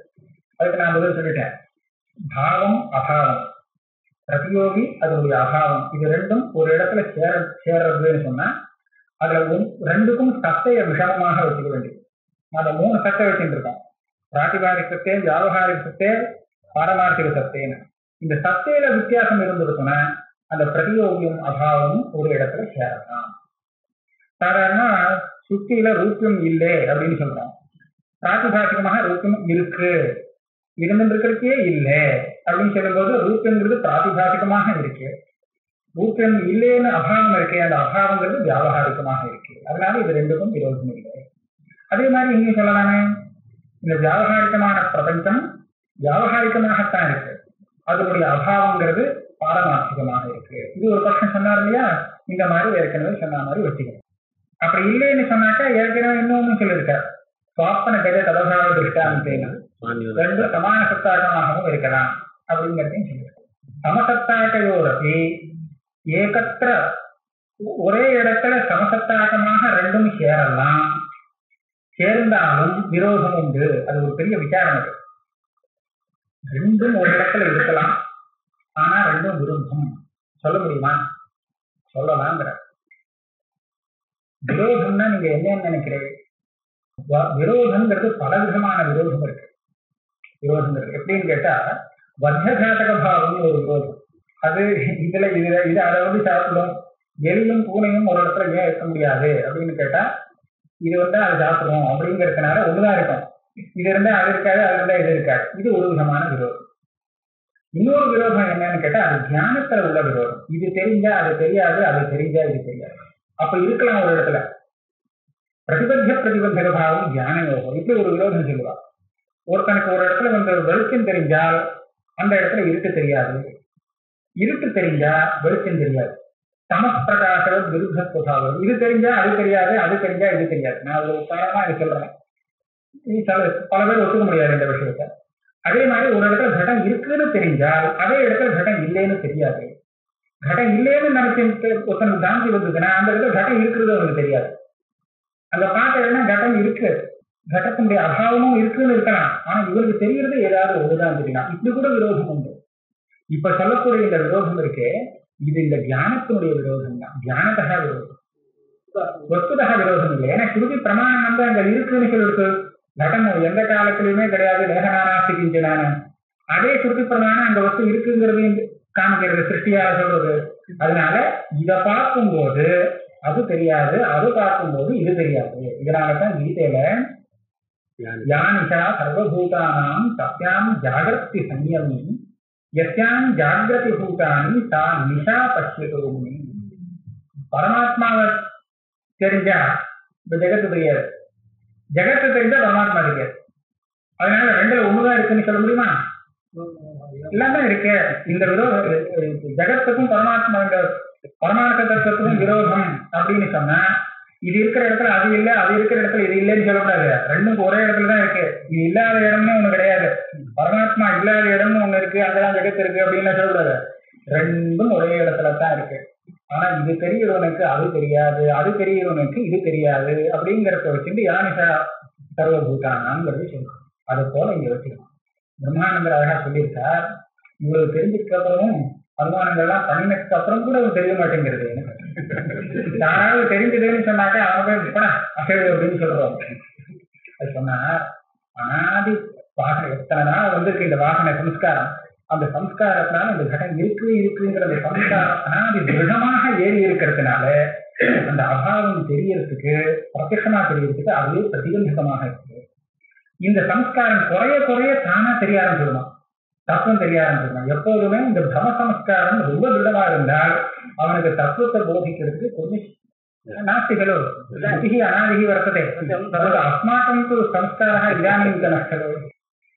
அதுக்கு நான் பதில் சொல்லிட்டேன். பாவம் அபாவம், பிரதியோகி அதனுடைய அபாவம், இது ரெண்டும் ஒரு இடத்துல சேர்றதுன்னு சொன்னா அதுல ரெண்டுக்கும் சத்தைய விஷமமாக வச்சுக்க வேண்டியது. நம்ம 3 சத்தை வச்சுட்டு இருக்கோம், பிராட்டிபாரிக சத்தே, வியாவகாரிக சத்தே, பாரமார்த்திக சத்தேன்னு. இந்த சத்தையில வித்தியாசம் இருந்திருக்குன்னா அந்த பிரதியோகியும் அபாவமும் ஒரு இடத்துல சேரலாம். சாதாரண சுத்தியில ரூபியம் இல்லை அப்படின்னு சொல்றோம், பிராத்திபாசிகமாக ரூபியம் இருக்கு, இருந்துருக்கிறதுக்கே இல்லை அப்படின்னு சொல்லும்போது ரூபியங்கிறது பிராத்திபாசிகமாக இருக்கு, ரூபியம் இல்லைன்னு அபாவம் இருக்கு, அந்த அபாவங்கிறது வியாவகாரிகமாக இருக்கு. அதனால இது ரெண்டுக்கும் விரோதம் இல்லை. அதே மாதிரி இங்கே சொல்லலாமே, இந்த வியாவகாரிகமான பிரபஞ்சம் வியாவகாரிகமாகத்தான் இருக்கு, அதனுடைய அபாவங்கிறது பாரமார்த்திகமாக இருக்கு. இது ஒரு பட்சம் சொன்னார் இல்லையா, இந்த மாதிரி ஏற்கனவே சொன்ன மாதிரி வச்சுக்கணும். அப்படி இல்லைன்னு சொன்னாக்கா ஏற்கனவே இன்னொன்னு சொல்லியிருக்கார், சுவாப்பன கஜ தலசால திருஷ்டாந்தேன, ரெண்டு சமான சத்தாகமாகவும் இருக்கலாம் அப்படிங்கிறதையும் சொல்லியிருக்கார். சமசத்தாகையோரபி ஏகத்திர, ஒரே இடத்துல சமசத்தாகமாக ரெண்டும் சேரலாம், சேர்ந்தாலும் விரோதம் உண்டு. அது ஒரு பெரிய விசாரணை. ரெண்டும் ஒரு இடத்துல இருக்கலாம், ஆனா ரெண்டும் விரோதம் சொல்ல முடியுமா? சொல்லலாங்கிற. விரோதம்னா நீங்க என்ன நினைக்கிறீங்க? விரோதம்ங்கிறது பல விதமான விரோதம் இருக்கு. விரோதம் எப்படின்னு கேட்டா, வர்த்தகாட்டக பாவம்னு ஒரு விரோதம். அது இதுல இது அதை வந்து சாப்பிடும். எலியும் பூனையும் ஒரு இடத்துல ஏன் இருக்க முடியாது அப்படின்னு கேட்டா, இது வந்து அது சாப்பிடும் அப்படிங்கிறதுனால ஒண்ணுதான் இருக்கும், இது இருந்தா அது இருக்காது, அது இருந்தா இது இருக்காது. இது ஒரு விதமான விரோதம். இன்னொரு விரோதம் என்னன்னு கேட்டா, அது தியானத்துல உள்ள விரோதம். இது தெரிஞ்சா அது தெரியாது, அது தெரிஞ்சா இது தெரியாது. அப்ப இருக்கலாம் ஒரு இடத்துல. பிரதிபந்தக பாவம் தியான யோகம், இப்படி ஒரு விரோதம் சொல்லுவா. ஒருத்தனுக்கு ஒரு இடத்துல வந்து வெளிச்சம் தெரிஞ்சால் அந்த இடத்துல இருட்டு தெரியாது, இருட்டு தெரிஞ்சா வெளிச்சம் தெரியாது. சமப்பிரகாச விருத்த சுபாவம், இது தெரிஞ்சா அது தெரியாது, அது தெரிஞ்சா இது தெரியாது. நான் ஒரு உதாரணமா இது சொல்றேன், பல பேர் ஒத்துக்க முடியாது இந்த விஷயத்த. அதே மாதிரி ஒரு இடத்துல கடம் இருக்குன்னு தெரிஞ்சால் அதே இடத்துல கடம் இல்லைன்னு தெரியாது. கடம் இல்லைன்னு நினைச்சு ஒருத்தனுக்கு தாண்டி வந்ததுன்னா அந்த இடத்துல கடம் இருக்கிறது அவனுக்கு தெரியாது. அந்த பார்த்தா கடம் இருக்கு, கடத்தினுடைய அபாவமும் இருக்குன்னு இருக்கலாம், ஆனா இவருக்கு தெரிகிறது ஏதாவது ஒருதான் தெரியலாம். இப்படி கூட விரோதம் உண்டு. இப்ப சொல்லக்கூடிய இந்த விரோதம் இருக்கு, இது இந்த தியானத்தினுடைய விரோதம் தான். தியானதக விரோதம், வஸ்துதக விரோதம் இல்லை. ஏன்னா ஸ்ருதி பிரமாணம் வந்து அங்க இருக்குன்னு சொல்லிருக்கு, கடம் எந்த காலத்திலயுமே கிடையாது. லேகனானாஸ்தி கிஞ்சனான அதே சுருதி பிரமாணம் அந்த வஸ்து இருக்குங்கிறதையும் காமிக்கிறது சிருஷ்டியாக சொல்றது. அதனால இதை பார்க்கும்போது அது தெரியாது, அது பார்க்கும்போது இது தெரியாது. இதனாலதான் கீதையில யானிஷா சர்வபூதானாம் சத்யாம் ஜாகிரதி சம்யமி யஸ்யாம் ஜாகிரதி பூதானி சா நிஷா பஷ்யதோமி. பரமாத்மாவை தெரிஞ்சா இந்த ஜெகத்து தெரியாது, ஜெகத்து தெரிஞ்சா பரமாத்மா தெரியாது. அதனால ரெண்டுல ஒண்ணுதான் இருக்குன்னு சொல்ல முடியுமா? எல்லாமே இருக்கு. இந்த விரோதம் ஜெகத்துக்கும் பரமாத்மா இந்த பரமார்த்த தத்துவத்துக்கும் விரோதம் அப்படின்னு சொன்னா இது இருக்கிற இடத்துல அது இல்லை, அது இருக்கிற இடத்துல இது இல்லைன்னு சொல்லக்கூடாது. ரெண்டும் ஒரே இடத்துலதான் இருக்கு. இது இல்லாத இடம்னு ஒண்ணு கிடையாது, பரமாத்மா இல்லாத இடம்னு ஒண்ணு இருக்கு, அங்கதான் ஜெகத்து இருக்கு அப்படின்னு சொல்லக்கூடாது. ரெண்டும் ஒரே இடத்துல தான் இருக்கு. ஆனா இது தெரியறவனுக்கு அது தெரியாது, அது தெரியறவனுக்கு இது தெரியாது அப்படிங்கிறத வச்சுட்டு யானிஷா சர்வபூதானாங்கிறது சொல்றோம். அது போல இங்க வச்சுக்கணும். பிரம்மானந்தர் அழகா சொல்லியிருக்கார், இவ்வளவு தெரிஞ்சதுக்கு அப்புறமும் அனுமானங்கள்லாம் பண்ணினதுக்கு அப்புறம் கூட அது தெரிய மாட்டேங்கிறது. யாராவது தெரிஞ்சதுன்னு சொன்னாக்க அவங்க போய் அசைவு அப்படின்னு சொல்றோம். அது சொன்னார், அனாதி வாசனை எத்தனை நாள் வந்திருக்கு இந்த வாசனை சம்ஸ்காரம். அந்த சம்ஸ்காரத்தினால இந்த கடம் இருக்குங்கிற அந்த சம்ஸ்காரம் அனாதி திருடமாக ஏறி இருக்கிறதுனால அந்த அபாவம் தெரியறதுக்கு பிரத்யட்சமா தெரியறதுக்கு அதுவே பிரதிபந்தகமாக இருக்கு. இந்த சம்ஸ்காரம் குறைய குறைய தானா தெரிய ஆரம்பிச்சிடணும், தத்துவம் தெரிய ஆரம்பிச்சிடணும். எப்போதுமே இந்த பிரம சம்ஸ்காரம் ரொம்ப திருடமா இருந்தால் அவனுக்கு தத்துவத்தை போதிக்கிறதுக்கு கொஞ்சம் நாஸ்திகளோ அதிகி அனாதிகி வர்த்ததே அஸ்மாக்கம் சம்ஸ்காரா இதானீங்க நஷ்டோ.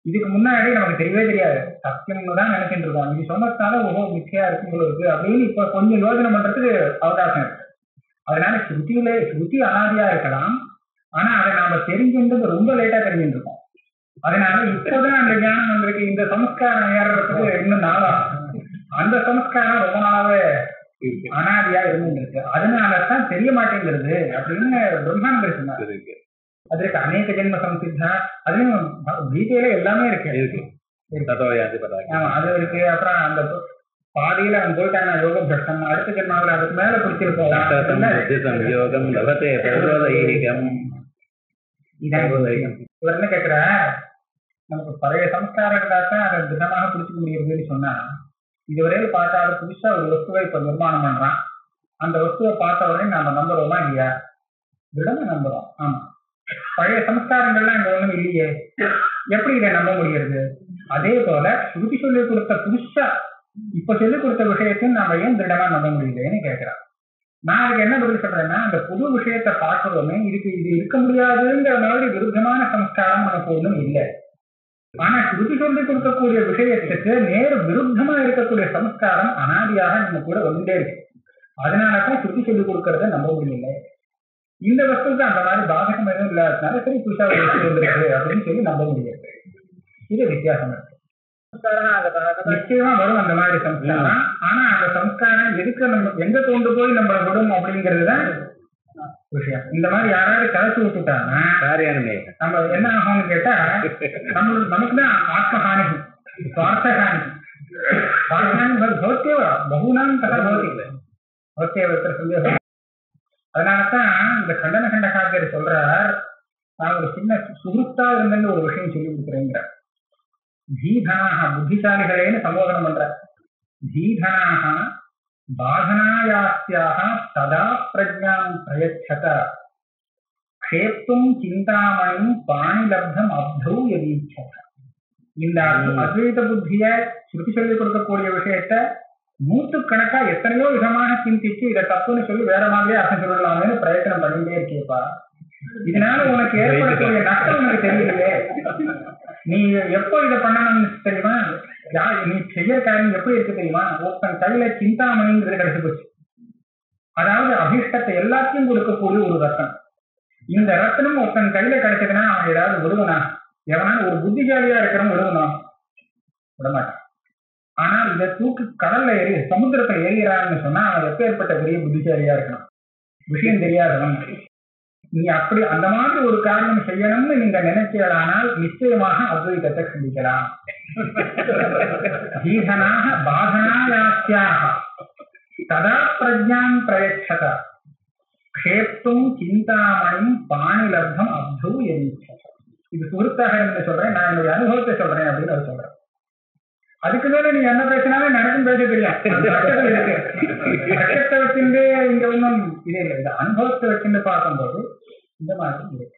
இதுக்கு முன்னாடி நமக்கு தெரியவே தெரியாது, சத்தியம்னு தான் நினைச்சிட்டு இருக்கோம். இது சொன்னதுனால ஓஹோ மிச்சையா இருக்குங்களோ இருக்கு அப்படின்னு இப்ப கொஞ்சம் யோசனை பண்றதுக்கு அவகாசம் இருக்கு. அதனால ஸ்ருதி அனாதியா இருக்கலாம், ஆனா அதை நாம தெரிஞ்சுன்றது ரொம்ப லேட்டா தெரிஞ்சுட்டு இருக்கோம். அதனால இப்போதான் அந்த ஞானம் வந்திருக்கு. இந்த சம்ஸ்காரம் ஏறதுக்கு இன்னும் நாளாகும். அந்த சம்ஸ்காரம் ரொம்ப நாளாவே அனாதியா இருந்துருக்கு, அதனாலதான் தெரிய மாட்டேங்கிறது அப்படின்னு பிரம்மானந்தர் சொன்னார். அதற்கு அநேக ஜென்ம சம்சித்தா, அதுலயும் கீதையில எல்லாமே இருக்கு. அது இருக்கு. அப்புறம் அந்த பாதியில அவன் போயிட்டாங்க யோக பிரஷ்டம், அடுத்த ஜென்மாவில் அதுக்கு மேல பிடிச்சிருக்கோம். இவர் என்ன கேட்கிற, நமக்கு பழைய சம்ஸ்காரம் இருந்தாத்தான் அதை திடமாக பிடிச்சிக்க முடியுதுன்னு சொன்னா, இதுவரையில பார்த்தாலும் புதுசா ஒரு வஸ்துவை இப்ப நிர்மாணம் பண்றான், அந்த வஸ்துவை பார்த்த உடனே நாம நம்புறோமா இல்லையா? திடமா நம்புறோம். ஆமா, பழைய சம்ஸ்காரங்கள்லாம் இங்க ஒண்ணும் இல்லையே, எப்படி இதை நம்ப முடிகிறது? அதே போல ஸ்ருதி சொல்லி கொடுத்த புதுசா இப்ப சொல்லிக் கொடுத்த விஷயத்தையும் நாம ஏன் திடமா நம்ப முடியலன்னு கேட்கிறான். நான் அதுக்கு என்ன பதில் சொல்றேன்னா, அந்த புது விஷயத்தை பார்க்கறோமே, இதுக்கு இது இருக்க முடியாதுங்கிற மாதிரி விருத்தமான சம்ஸ்காரம் நமக்கு ஒண்ணும் இல்லை. ஆனா ஸ்ருதி சொல்லி கொடுக்கக்கூடிய விஷயத்துக்கு நேர் விருத்தமா இருக்கக்கூடிய சம்ஸ்காரம் அனாதியாக நம்ம கூட வந்துட்டே இருக்கு. அதனாலதான் ஸ்ருதி சொல்லி கொடுக்கறத நம்ப முடியல. இந்த வஸ்துக்கு அந்த மாதிரி பாதகம் எதுவும் இல்லாததுனால சரி புதுசா ஒரு வஸ்து வந்திருக்கு அப்படின்னு சொல்லி நம்ப முடியாது. இது வித்தியாசம் இருக்கு. நிச்சயமா வரும் அந்த மாதிரி சம்ஸ்காரம். ஆனா அந்த சம்ஸ்காரம் எதுக்கு நம்ம எங்க கொண்டு போய் நம்மளை விடும் அப்படிங்கிறதுதான் விஷயம். இந்த மாதிரி யாராவது கலைச்சு விட்டுட்டாங்க நம்ம என்ன ஆகும்னு கேட்டா, நமக்குதான் ஆத்மஹானி சுவார்த்தஹானி பகுனாம் கதை பௌத்திய சந்தேகம். அதனாலதான் இந்த கண்டன கண்டகாரியர் சொல்றார், நான் ஒரு சின்ன சுகுத்தா இருந்தேன்னு ஒரு விஷயம் சொல்லி கொடுக்குறேங்கிற. தீதனாக புத்திசாலிகளேன்னு சம்போதனம் பண்ற. தீதனாக பாதனாயாஸ்யாக சதா பிரஜாம் பிரயச்சத க்ஷேப்தும் சிந்தாமணிம் பாணிலப்தம் அப்தௌ யதீச்சத. இந்த அத்வைத புத்திய சுருத்தி சொல்லி கொடுக்கக்கூடிய விஷயத்த நூற்றுக்கணக்கா எத்தனையோ விதமாக சிந்திச்சு இதை தப்புன்னு சொல்லி வேற மாதிரியே அர்த்தம் சொல்லலாம்னு பிரயத்தனம் பண்ணிட்டே இருக்கியப்பா. இதனால உனக்கு ஏற்படக்கூடிய நஷ்டம் உனக்கு தெரியலையே. நீ எப்போ இதை பண்ணணும்னு தெரியுமா? நீ செய்ய காரியம் எப்படி இருக்கு தெரியுமா? ஒருத்தன் கையில சிந்தாமணிங்கிறது கிடைச்சு போச்சு. அதாவது அபிஷ்டத்தை எல்லாத்தையும் கொடுக்கக்கூடிய ஒரு ரத்தம். இந்த ரத்தனம் ஒருத்தன் கையில கிடைச்சதுன்னா அவன் ஏதாவது விடுவனா? எவனால ஒரு புத்திசாலியா இருக்கிறவன் விடுவனா? விடமாட்டான். ஆனால் இதை தூக்கி கடல்ல ஏறி சமுத்திரத்துல ஏறிறான்னு சொன்னா அவன் எப்பேற்பட்ட பெரிய புத்திசாலியா இருக்கணும், விஷயம் தெரியாதவன். நீ அப்படி அந்த மாதிரி ஒரு காரியம் செய்யணும்னு நீங்க நினைச்சீர்களானால் நிச்சயமாக அத்வைதத்தை சிந்திக்கலாம். தீதனாக பாதனாயாஸ்யாக சதா பிரஜாம் பிரயச்சத க்ஷேப்தும் சிந்தாமணிம் பாணிலப்தம் அப்தௌ யதீச்சத. இது சுருத்தாக என்று சொல்றேன், நான் என்னுடைய அனுபவத்தை சொல்றேன் அப்படின்னு அவர் சொல்றேன். அதுக்கு மேல நீ என்ன பேசினாலும் எனக்கும் பேச தெரியும். அச்சத்தை வச்சுட்டு இங்க ஒன்றும் இதே இல்லை. இந்த அனுபவத்தை வச்சுட்டு பார்க்கும்போது இந்த மாதிரி இருக்கு.